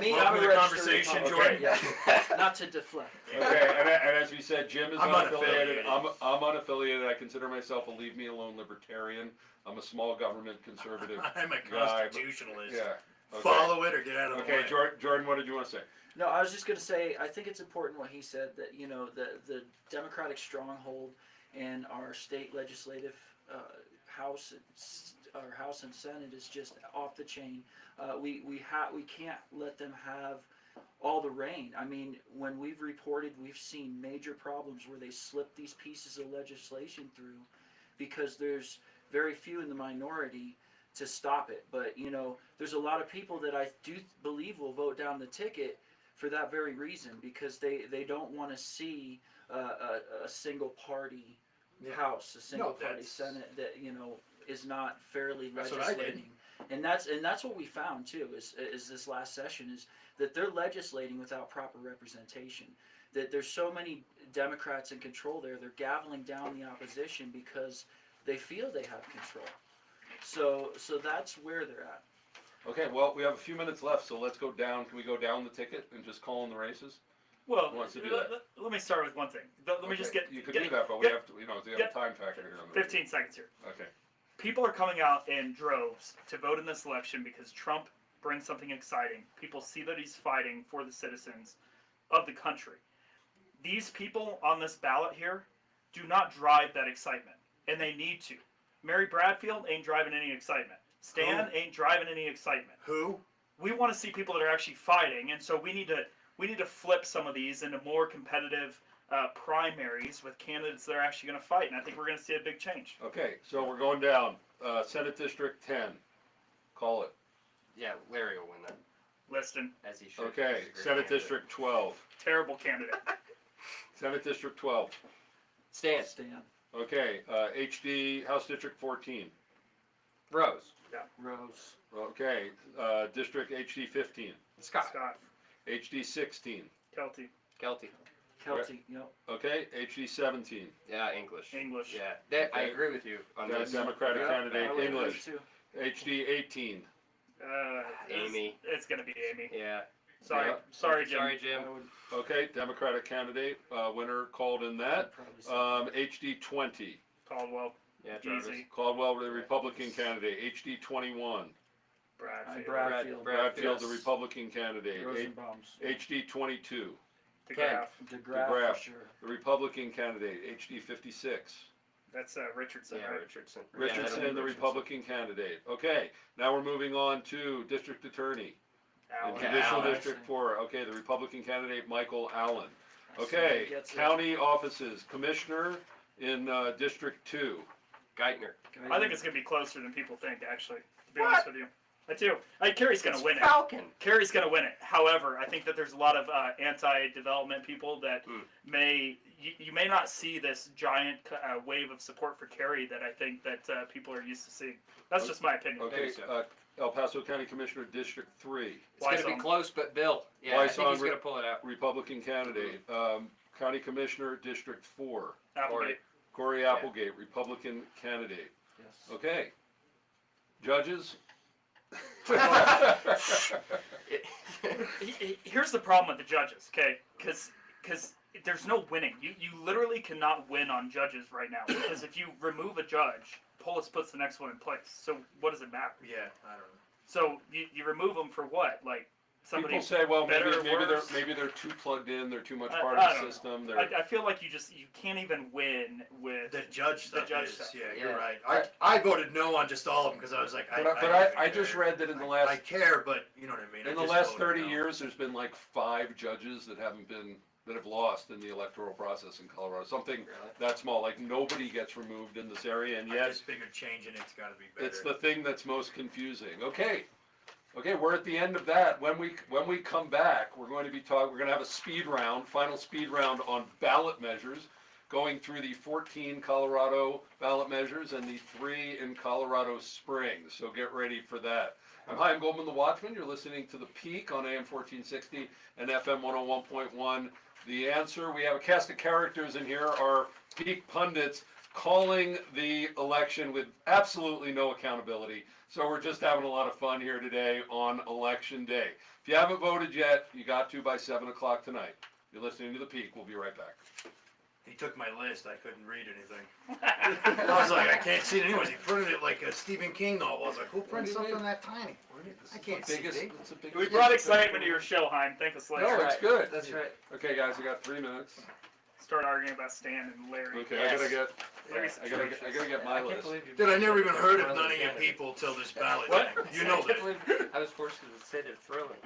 Me, Welcome I'm to a the registered conversation, Republican. Jordan. Yeah. Not to deflect. Okay, and as we said, Jim is I'm unaffiliated. unaffiliated. I'm unaffiliated. I consider myself a leave me alone libertarian. I'm a small government conservative. I'm a guy, but- constitutionalist. Yeah. Okay. Follow it or get out of the Okay, way. Jordan, what did you want to say? No, I was just going to say, I think it's important what he said, that, the Democratic stronghold in our state legislative House and Senate is just off the chain. We can't let them have all the reign. I mean, when we've reported, we've seen major problems where they slip these pieces of legislation through because there's very few in the minority to stop it. But, there's a lot of people that I do believe will vote down the ticket for that very reason, because they don't want to see a single party House, a single party that's- Senate that is not fairly That's what I did. legislating. And that's what we found too. Is this last session is that they're legislating without proper representation. That there's so many Democrats in control there. They're gaveling down the opposition because they feel they have control. So that's where they're at. Okay, well, we have a few minutes left, so let's go down. Can we go down the ticket and just call in the races? Well, Who wants to do that? let me start with one thing. Let me just Okay, get. You could get- do that, but we get- have to, we have get- a time factor here. on the- 15 seconds here. Okay. People are coming out in droves to vote in this election because Trump brings something exciting. People see that he's fighting for the citizens of the country. These people on this ballot here do not drive that excitement, and they need to. Mary Bradfield ain't driving any excitement. Stan ain't driving any excitement. Who? We want to see people that are actually fighting, and so we need to flip some of these into more competitive primaries with candidates that are actually going to fight, and I think we're going to see a big change. Okay, so we're going down. Senate District 10. Call it. Yeah, Larry will win that, Liston, as he should. Okay, He's a great Senate candidate. District 12. terrible candidate. Senate District 12. Stan. Stan, Okay, HD House District 14. Rose. Rose, Okay, District HD 15. Scott. Scott, HD 16. Kelty, Kelty. Kelty, Okay, HD 17. Yeah, English. English. Yeah, I Okay. agree with you on Got a this. Democratic Yeah. candidate, I would agree English. too. HD 18. Amy. It's going to be Amy. Yeah. Sorry, Yeah. sorry, Jim. Sorry, Jim. I would Okay, Democratic candidate, winner called in that. probably say HD 20. Caldwell, Yeah, Jarvis. easy. Caldwell, the Republican candidate. HD 21. Bradfield, Bradfield. Bradfield, the yes. Republican candidate. Rosenbaum's. HD 22. DeGraff. DeGraff DeGraff. for sure. The Republican candidate. HD 56. That's Richardson, Yeah, right? Richardson. Yeah, Richardson, that'll be the Richardson. Republican candidate. Okay, now we're moving on to District Attorney. Allen. Okay. Judicial Allen. District 4. Okay, the Republican candidate, Michael Allen. Somebody Okay, gets it. county offices, Commissioner in District 2. Geithner. I think it's going to be closer than people think, actually, to be honest with you. I do. Kerry's going to win it. Falcon. Kerry's going to win it. However, I think that there's a lot of anti-development people that you may not see this giant wave of support for Kerry that I think that people are used to seeing. That's just my opinion. Okay, El Paso County Commissioner, District 3, It's going to be close, but Bill. Yeah, I think Wysong, he's going to pull it out. Republican candidate. County Commissioner, District 4, Applegate. Corey Applegate, Republican candidate. Yes. Okay. Judges? Here's the problem with the judges, okay? Because there's no winning. You literally cannot win on judges right now. Because if you remove a judge, Polis puts the next one in place. So what does it matter? Yeah, I don't know. So you remove them for what? Like somebody People say, well, better or maybe worse? they're too plugged in. They're too much I part don't of the know. system. I feel like you can't even win with The judge stuff judge is, stuff. yeah, you're Yeah. right. I voted no on just all of them because I was like, But don't I even just care. read that in the I last care, but you know what I mean. in I the just last voted 30 no. years, there's been like 5 judges that have lost in the electoral process in Colorado. Something Really? that small, like nobody gets removed in this area, and I yet just figured changing it's got to be better. it's the thing that's most confusing. Okay, we're at the end of that. When we come back, we're going to have a speed round, final speed round on ballot measures, going through the 14 Colorado ballot measures and the 3 in Colorado Springs. So get ready for that. I'm Chaim Goldman, the Watchman. You're listening to The Peak on AM 1460 and FM 101.1. The Answer. We have a cast of characters in here. Our Peak pundits calling the election with absolutely no accountability. So we're just having a lot of fun here today on Election Day. If you haven't voted yet, you got to by 7 o'clock tonight. You're listening to The Peak. We'll be right back. He took my list. I couldn't read anything. I was like, I can't see it anyways. He printed it like a Stephen King novel. I was like, who prints What do you something that tiny? I can't see big. It's the biggest. We brought excitement to your show, Heim. Thank us later. No, it's good. That's right. Okay, guys, I got 3 minutes. Start arguing about Stan and Larry. Okay, Yes. I gotta get my list. Dude, I never even heard of none of you people till this ballot What? thing. You know that. I was forced to say they're thrilling.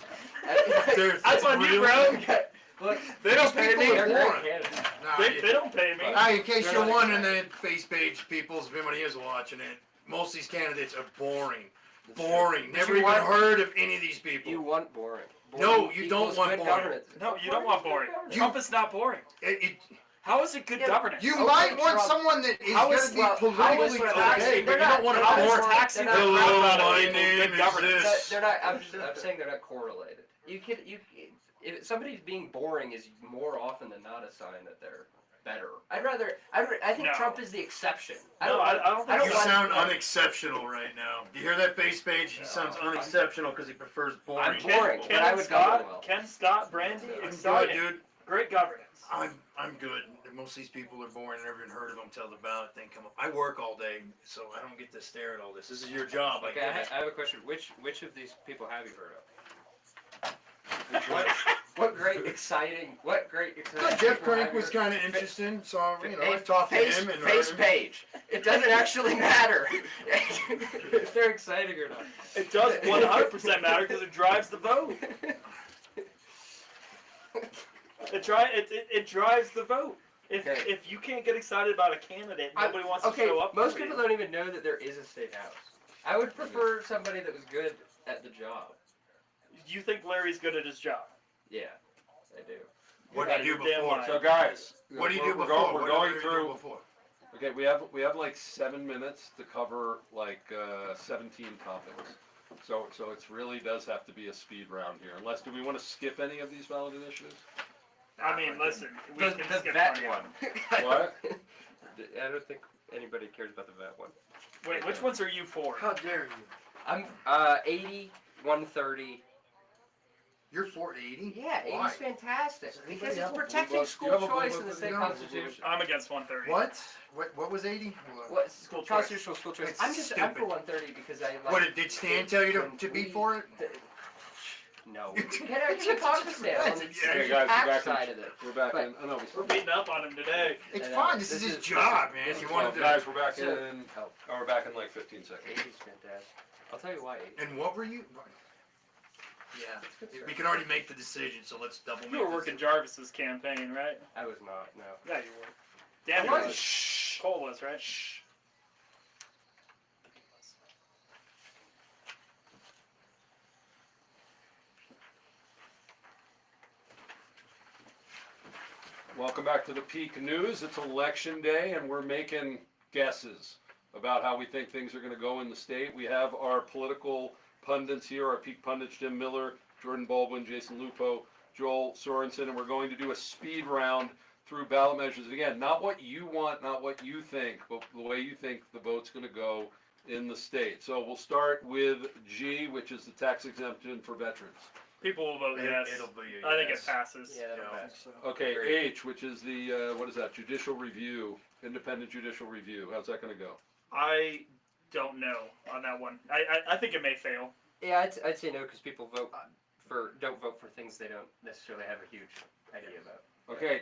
They're That's on you, bro. Look, They don't These pay people me. are they're boring. great candidates. They don't pay me. In case you're wondering, the face page peoples, if anybody is watching it, most of these candidates are boring. Boring. But Never you even want- heard of any of these people. You want boring. No, you equals don't want good boring. governance. No, you don't want boring. Trump is not boring. How is it good Yeah, governance? You Okay, might want Trump. someone that is How going is- to be well, how is politically taxing? okay, but They're you don't want how to is force. taxing They're not- the crap Hello, out of my people name good is governance? this. They're not. I'm saying they're not correlated. If somebody's being boring is more often than not a sign that they're better. I think No. Trump is the exception. I don't think You so. sound unexceptional right now. Do you hear that face page? He sounds unexceptional because he prefers boring. I'm boring. people. But I would govern well. Ken Scott, Brandy, I'm good, exciting. dude. Great governance. I'm good. Most of these people are boring. I never even heard of them till the ballot thing come up. I work all day, so I don't get to stare at all this. This is your job. I Okay, get it. I have a question. Which of these people have you heard of? What great exciting. Good. Jeff Crank was kind of interesting, so I've talked to him and face heard him. page. It doesn't actually matter if they're exciting or not. It does 100% matter because it drives the vote. It drives the vote. Okay. If you can't get excited about a candidate, nobody wants to Okay, show up. most for people you. don't even know that there is a state house. I would prefer somebody that was good at the job. You think Larry's good at his job? Yeah, I do. What did you do Damn before? right. So guys, What do you do we're before? We're What going did you do through. before? Okay, we have like 7 minutes to cover like 17 topics. So it really does have to be a speed round here. Unless, do we want to skip any of these ballot initiatives? I mean, listen, we The can skip vet plenty of one. them. What? I don't think anybody cares about the vet one. Wait, which ones are you for? How dare you? I'm 80, 130. You're 480? Yeah, 80's Why? fantastic Does anybody because have it's a blue protecting book? school Do you have a blue choice book in the with state you? constitution. I'm against 130. What was 80? What School choice. constitutional school choice? It's I'm stupid. for 130 because I like. What did Stan tell you to be for it? No. Can I talk to Stan on the Yeah, Okay, guys, tax we're back side in. of it? We're back But- in. Oh no, we We're still. beating up on him today. It's I know. fine. This is his job, man. this You is- wanted to. Guys, we're back So- in. Oh, Oh, we're back in like 15 seconds. 80's fantastic. I'll tell you why 80. And what were you? Yeah, we can already make the decision, so let's double make You were this. working Jarvis's campaign, right? I was not. No. Yeah, you were. Dan I was. was. Shh. Cole was, right? Shh. Welcome back to the Peak News. It's election day, and we're making guesses about how we think things are going to go in the state. We have our political pundits here, our Peak pundits, Jim Miller, Jordan Baldwin, Jason Lupo, Joel Sorensen, and we're going to do a speed round through ballot measures. Again, not what you want, not what you think, but the way you think the vote's going to go in the state. So we'll start with G, which is the tax exemption for veterans. People will vote yes. It'll be a I think yes. it passes. Yeah, that'll Yeah. pass. So, Okay, Agreed. H, which is the, what is that, judicial review, independent judicial review. How's that going to go? I don't know on that one. I think it may fail. Yeah, I'd say no because people don't vote for things they don't necessarily have a huge idea about. Okay,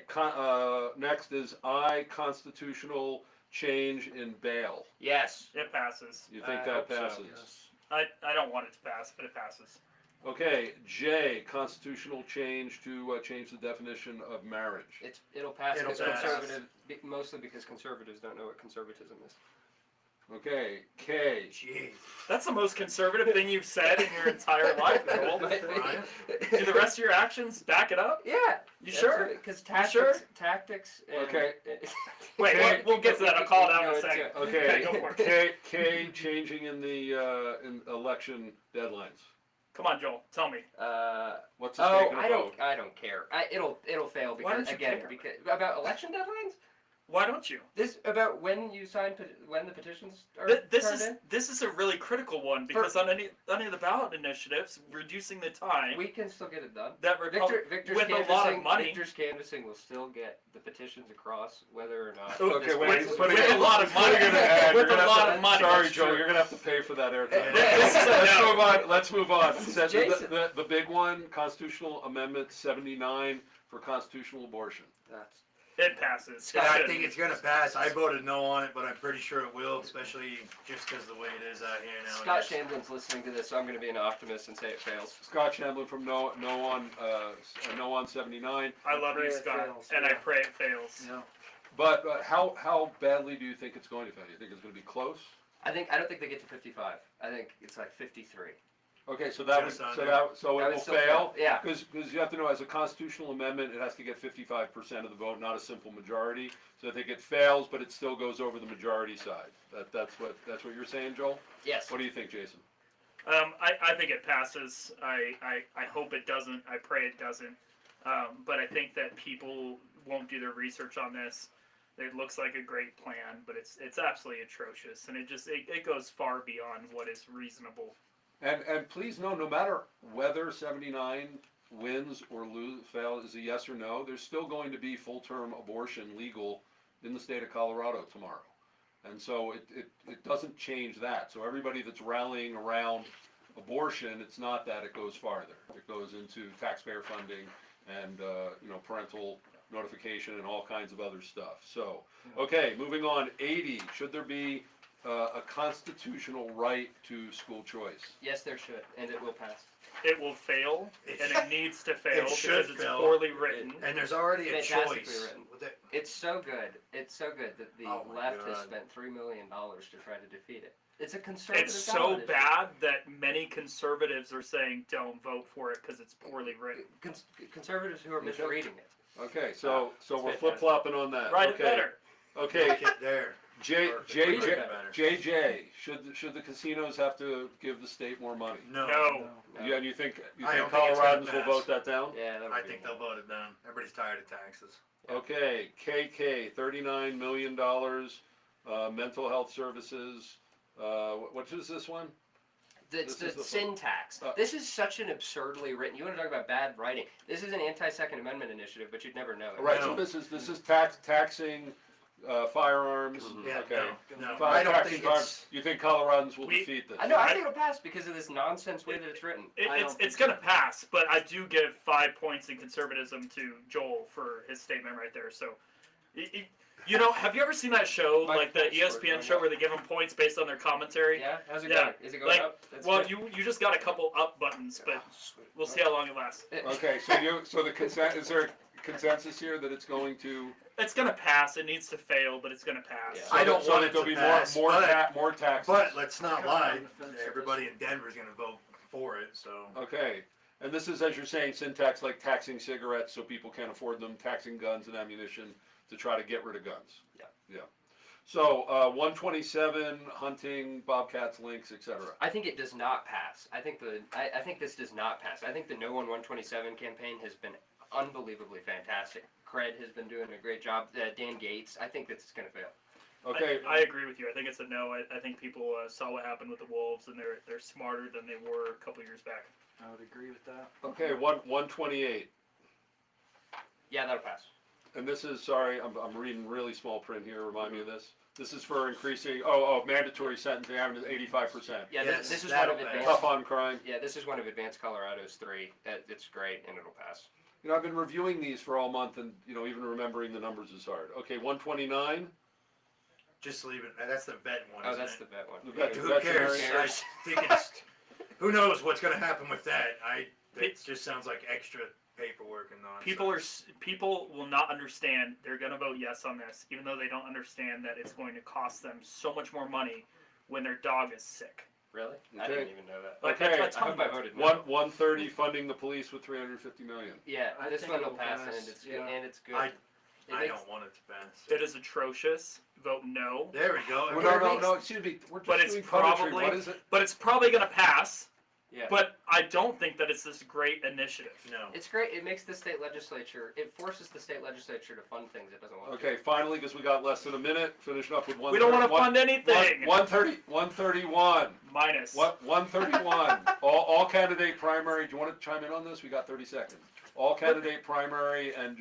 next is I, constitutional change in bail. Yes. It passes. You think I that hope so, passes? yes. I don't want it to pass, but it passes. Okay, J, constitutional change to change the definition of marriage. It'll pass It'll because pass. mostly because conservatives don't know what conservatism is. Okay, K, Jeez. That's the most conservative thing you've said in your entire life, Joel. Right. Do the rest of your actions back it up? Yeah. You sure? Because sure? tactics. And, Okay. Wait, Okay. we'll get to that. I'll call it out in a Go second. into okay, go for it. K, changing in the in election deadlines. Come on, Joel. Tell me. What's the stake in the vote? I don't care. It'll fail Why because don't you again care? because about election deadlines. Why don't you? This about when you sign when the petitions are This turned is in. this is a really critical one because on any of the ballot initiatives, reducing the time We can still get it done. that Victor's with canvassing, a lot of money, Victor's canvassing will still get the petitions across whether or not. Okay, this wait, passes. he's putting with it- a lot of money, You're gonna add- with you're a gonna lot have of to- money. Sorry, that's Joe, true. you're gonna have to pay for that airtime. This is a Let's no. move on. Let's move on. So Jason. the big one, constitutional amendment 79 for constitutional abortion. That's It passes. Scott, It I should. think it's gonna pass. I voted no on it, but I'm pretty sure it will, especially just because the way it is out here now. Scott Shamblin's listening to this, so I'm going to be an optimist and say it fails. Scott Chamberlain from no on 79. I love pray you, it Scott, fails, and I yeah. pray it fails. Yeah. But how badly do you think it's going to fail? You think it's going to be close? I don't think they get to 55. I think it's like 53. Okay, so that Just would under. it That will would still fail. Yeah. Because you have to know, as a constitutional amendment, it has to get 55% of the vote, not a simple majority. So I think it fails, but it still goes over the majority side. That's what you're saying, Joel? Yes. What do you think, Jason? I think it passes. I hope it doesn't. I pray it doesn't. But I think that people won't do their research on this. It looks like a great plan, but it's absolutely atrocious, and it goes far beyond what is reasonable. And please know, no matter whether 79 wins or fail is a yes or no, there's still going to be full-term abortion legal in the state of Colorado tomorrow. And so it doesn't change that. So everybody that's rallying around abortion, it's not that, it goes farther. It goes into taxpayer funding and parental notification and all kinds of other stuff. So, okay, moving on. 80, should there be a constitutional right to school choice? Yes, there should, and it will pass. It will fail, and it needs to fail should because it's fail. poorly written. And there's already a Fantastically choice. written. With it. It's so good. It's so good that the Oh my left has God. spent $3 million to try to defeat it. It's a conservative. It's so ballot issue. bad that many conservatives are saying don't vote for it because it's poorly written. Conservatives who are There's misreading it. Okay, so it's we're fantastic. flip-flopping on that. Write okay. it better. Okay, Make it there. Perfect. Read it better. JJ, should the casinos have to give the state more money? No. No. Yeah, and you think I don't think it's gonna Coloradans will pass. vote that down? Yeah, that would I be think one. they'll vote it down. Everybody's tired of taxes. Okay, KK, $39 million, mental health services. What is this one? It's This is the the- sin tax. This is such an absurdly written. You want to talk about bad writing? This is an anti-Second Amendment initiative, but you'd never know it. Right, No. so this is taxing firearms. Yeah, Okay. no. Fi- I don't taxing think firearms. it's. You think Coloradans will We- defeat this? I know. I think it'll pass because of this nonsense way that it's written. I don't It's think going to pass, but I do give 5 points in conservatism to Joel for his statement right there. So, have you ever seen that show, My like the points were ESPN going show up. where they give them points based on their commentary? Yeah. How's it Yeah, going? Is it going like, up? That's Well, good. you just got a couple up buttons, but we'll see how long it lasts. Okay, so the consent, is there a consensus here that it's going to? It's going to pass. It needs to fail, but it's going to pass. Yeah. So I don't that- so want that it there'll to be pass, more but- taxes. But let's not Come lie. on the fence with Everybody in Denver's gonna vote for it. So. Okay, And this is, as you're saying, syntax like taxing cigarettes so people can't afford them, taxing guns and ammunition to try to get rid of guns. Yeah. Yeah. So, 127, hunting, bobcats, lynx, etc. I think it does not pass. I think this does not pass. I think the No One 127 campaign has been unbelievably fantastic. Cred has been doing a great job. Dan Gates, I think that's going to fail. Okay. I agree with you. I think it's a no. I think people saw what happened with the Wolves, and they're smarter than they were a couple years back. I would agree with that. Okay, 128. Yeah, that'll pass. And this is, sorry, I'm reading really small print here, remind me of this. This is for increasing, mandatory sentencing, having to 85%. Yeah, Yes, this is that'll one of pass. advanced. Tough on crime. Yeah, this is one of Advanced Colorado's 3. It's great, and it'll pass. You know, I've been reviewing these for all month and, even remembering the numbers is hard. Okay, 129. Just leave it. That's the vet one. Oh, isn't that's it? the vet one. The vet- Who veterinary. cares? I think it's. Who knows what's going to happen with that? It just sounds like extra paperwork and nonsense. People will not understand. They're going to vote yes on this, even though they don't understand that it's going to cost them so much more money when their dog is sick. Really? I Okay. didn't even know that. Like Okay. a I ton hope I of voted no. 130, funding the police with 350 million. Yeah, I this think one will it'll pass, pass, and it's good. yeah. And it's good. I It I makes- don't want it to pass. It is atrocious. Vote no. There we go. Well, no, excuse me. We're just But it's doing punditry. probably- What is it? But it's probably going to pass. Yeah. But I don't think that it's this great initiative. No. It's great. It makes the state legislature. It forces the state legislature to fund things it doesn't want. Okay, finally, because we got less than a minute, finishing up with We don't want to fund anything. 131. Minus. What? 131. all candidate primary. Do you want to chime in on this? We got 30 seconds. All candidate primary and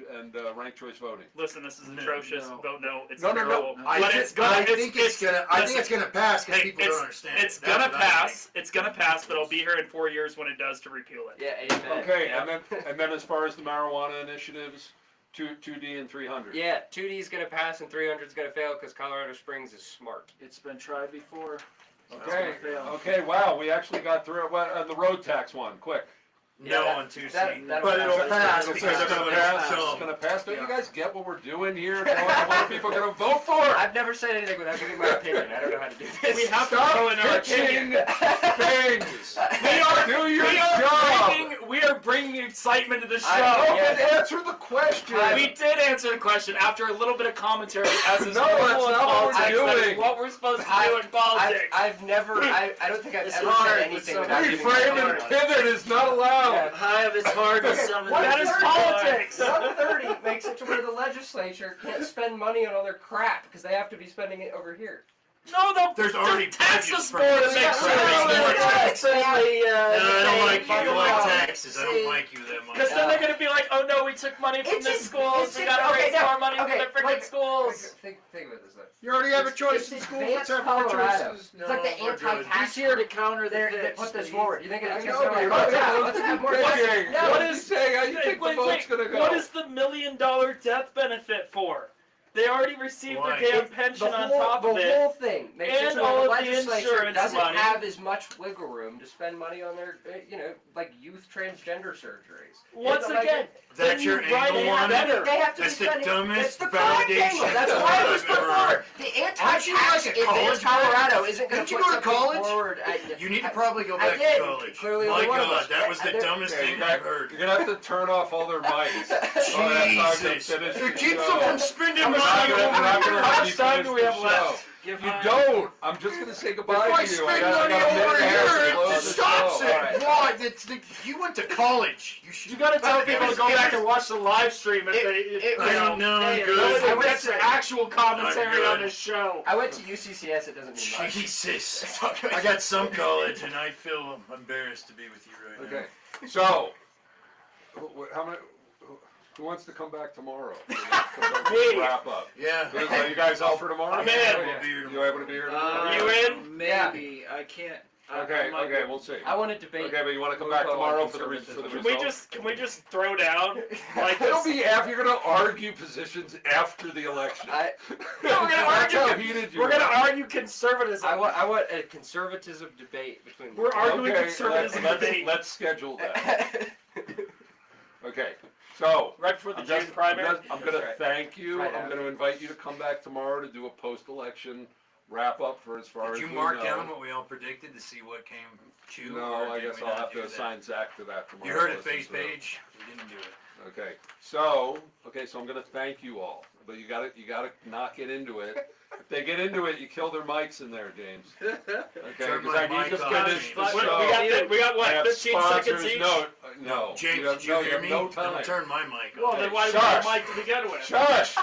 ranked choice voting. Listen, this is No, atrocious. no. Vote no. It's No, no, no. terrible. No. But it's gonna. I think it's gonna pass because Hey, people don't understand. It's That's gonna what I pass. It's gonna pass, but I'll be here in 4 years when it does to repeal it. Yeah. Amen. Okay, Yeah. and then as far as the marijuana initiatives, 2D and 300. Yeah, 2D is going to pass and 300 is going to fail because Colorado Springs is smart. It's been tried before. Okay. It's gonna fail. Okay. Wow, we actually got through it. The road tax one, quick. No Yeah, on 2C. that'll But it'll pass. pass It's because gonna everybody pass. else It's gonna pass. Don't Yeah. you guys get what we're doing here? What people are gonna vote for? I've never said anything without giving my opinion. I don't know how to do this. We have to Stop throw in our pitching opinion. things. We Do your are job. we are bringing excitement to the show. No, Yeah. but answer the question. We did answer the question after a little bit of commentary as is No, normal that's in not what we're politics. That is doing. what we're supposed to do in politics. I've never, I don't think I've It's ever hard said with anything some without giving my Reframe and opinion. pivot is not allowed. Hive, it's hard with some of That these. is politics. 130 makes it to where the legislature can't spend money on all their crap because they have to be spending it over here. No, There's already tax budgets us for more to this. make Yeah, sure yeah, there's yeah, more yeah. tax. No, I don't like you. You like uh, taxes. I don't see- like you that much. Because then they're going to be like, oh no, we took money from It's the just- schools. it's We just- got to okay, raise no, more money okay, for the freaking like- schools. Think about this though. You already have a choice It's in school. advanced Let's have more Colorado. choices. It's like the we're good. anti-tax. He's here to counter the That put this Steve. forward. You think I it's know, gonna but let's you're have more pitching. No, What is saying? How you think the vote's gonna go? What is the $1 million death benefit for? They already received Why? their damn pension the on whole, top the of it. whole thing makes it And so that all the of the legislature insurance doesn't money. have as much wiggle room to spend money on their, like youth transgender surgeries. Once It's like- again, That's then your you write angle it on it? better. They have to That's be the spending. dumbest It's the correct validation angle. That's why it was I've put ever forward. heard. The Aren't you anti-tax like a in college Colorado boy? isn't going Didn't to you put go to something college? forward. You need to probably go I back did. to college. Clearly, My only one of God, us. that was the There- dumbest Okay, thing you I've got- heard. You're gonna have to turn off all their mics. Oh, that's not gonna Jesus. finish the It keeps show. them from spending I'm money. not gonna- I'm not gonna How let much you time finish do we the have show. left? You don't. I'm just gonna say goodbye If I to you. spend got money a minute over and a half to here, close it the stops show. it. All right. Why? You went to college. You should. You gotta tell people to go back and watch the live stream if It- they, I don't know. Hey, Good. Nobody I went gets to- the actual commentary good. on this show. I went to UCCS. It doesn't mean much. Jesus. I got some college, and I feel embarrassed to be with you right now. Okay. So, how many? Who wants to come back tomorrow? Me. Wrap up. Yeah. Are you guys out for tomorrow? I'm in. We'll be here You able to be here tomorrow? You in? Maybe. I can't. I Okay. might Okay. be- We'll see. I want to debate. Okay, but you want to come We'll back go on tomorrow for the conservatism. results? Can we just throw down like It'll this? be after you're gonna argue positions after the election. I No, we're gonna That's how argue. heated you We're gonna are. argue conservatism. I want a conservatism debate between. We're arguing Okay, conservatism let's, debate let's schedule that. Okay, so right before the I'm June just, primary. I'm gonna That's right. thank you. Right I'm after. gonna invite you to come back tomorrow to do a post-election wrap up for as far as Did you we mark know. down what we all predicted to see what came true? No, or I did guess we I'll not have to do that? assign Zach to that tomorrow. You heard it, Listen face to it. page. We didn't do it. Okay, so I'm gonna thank you all, but you gotta not get into it. If they get into it, you kill their mics in there, James. Okay, Turn because my I need mic to off, finish James. the We show. got I what, have 15 seconds sponsors. each? No, James, you have, did you no, hear you have me? no Then time. turn my mic Well, off. then why do we Shush. have a mic to begin with? Shush!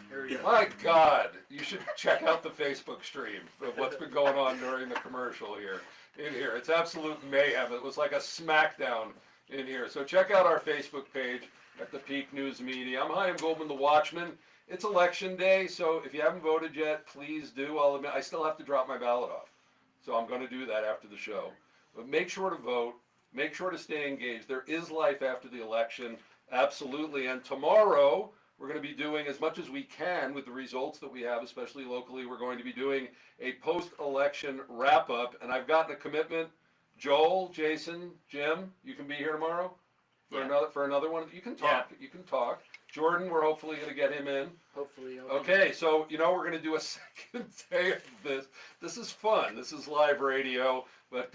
Here we go. My God, you should check out the Facebook stream of what's been going on during the commercial here. In here, it's absolute mayhem. It was like a smackdown in here. So check out our Facebook page at the Peak News Media. I'm Chaim Goldman, the Watchman. It's election day, so if you haven't voted yet, please do. I'll admit, I still have to drop my ballot off, so I'm going to do that after the show. But make sure to vote. Make sure to stay engaged. There is life after the election, absolutely. And tomorrow, we're going to be doing as much as we can with the results that we have, especially locally. We're going to be doing a post-election wrap-up, and I've gotten a commitment. Joel, Jason, Jim, you can be here tomorrow for Yeah. another one. You can talk. You can talk. Jordan, we're hopefully going to get him in. Hopefully. Okay, so we're going to do a second day of this. This is fun. This is live radio, but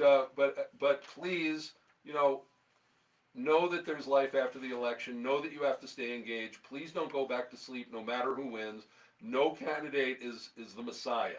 please, know that there's life after the election. Know that you have to stay engaged. Please don't go back to sleep, no matter who wins. No candidate is the Messiah.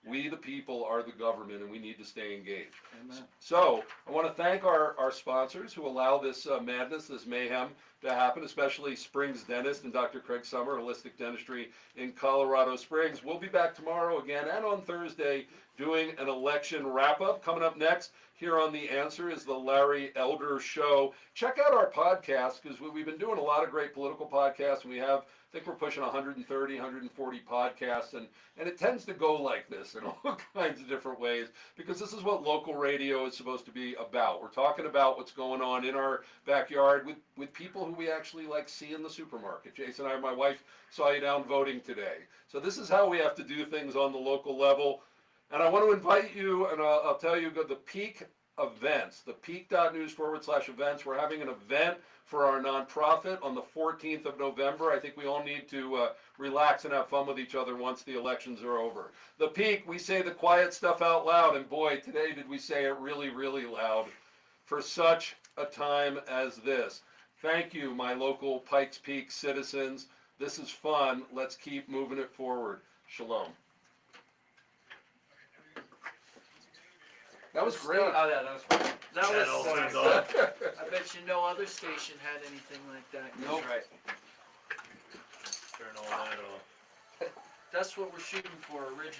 We, the people, are the government, and we need to stay engaged. Amen. So I want to thank our sponsors who allow this madness, this mayhem to happen, especially Springs Dentist and Dr. Craig Summer, Holistic Dentistry in Colorado Springs. We'll be back tomorrow again and on Thursday doing an election wrap-up. Coming up next here on The Answer is the Larry Elder Show. Check out our podcast because we've been doing a lot of great political podcasts, and I think we're pushing 130, 140 podcasts, and it tends to go like this in all kinds of different ways because this is what local radio is supposed to be about. We're talking about what's going on in our backyard with people who we actually see in the supermarket. Jason and my wife saw you down voting today. So this is how we have to do things on the local level. And I want to invite you, and I'll tell you, go to the Peak events, the peak.news/events. We're having an event for our nonprofit on the 14th of November. I think we all need to relax and have fun with each other once the elections are over. The Peak, we say the quiet stuff out loud, and boy, today did we say it really, really loud for such a time as this. Thank you, my local Pikes Peak citizens. This is fun. Let's keep moving it forward. Shalom. That was great. Oh, yeah, that was fun. That That was. all I seems odd. bet you no other station had anything like that. Nope. That's right. Turn all that off. That's what we're shooting for originally.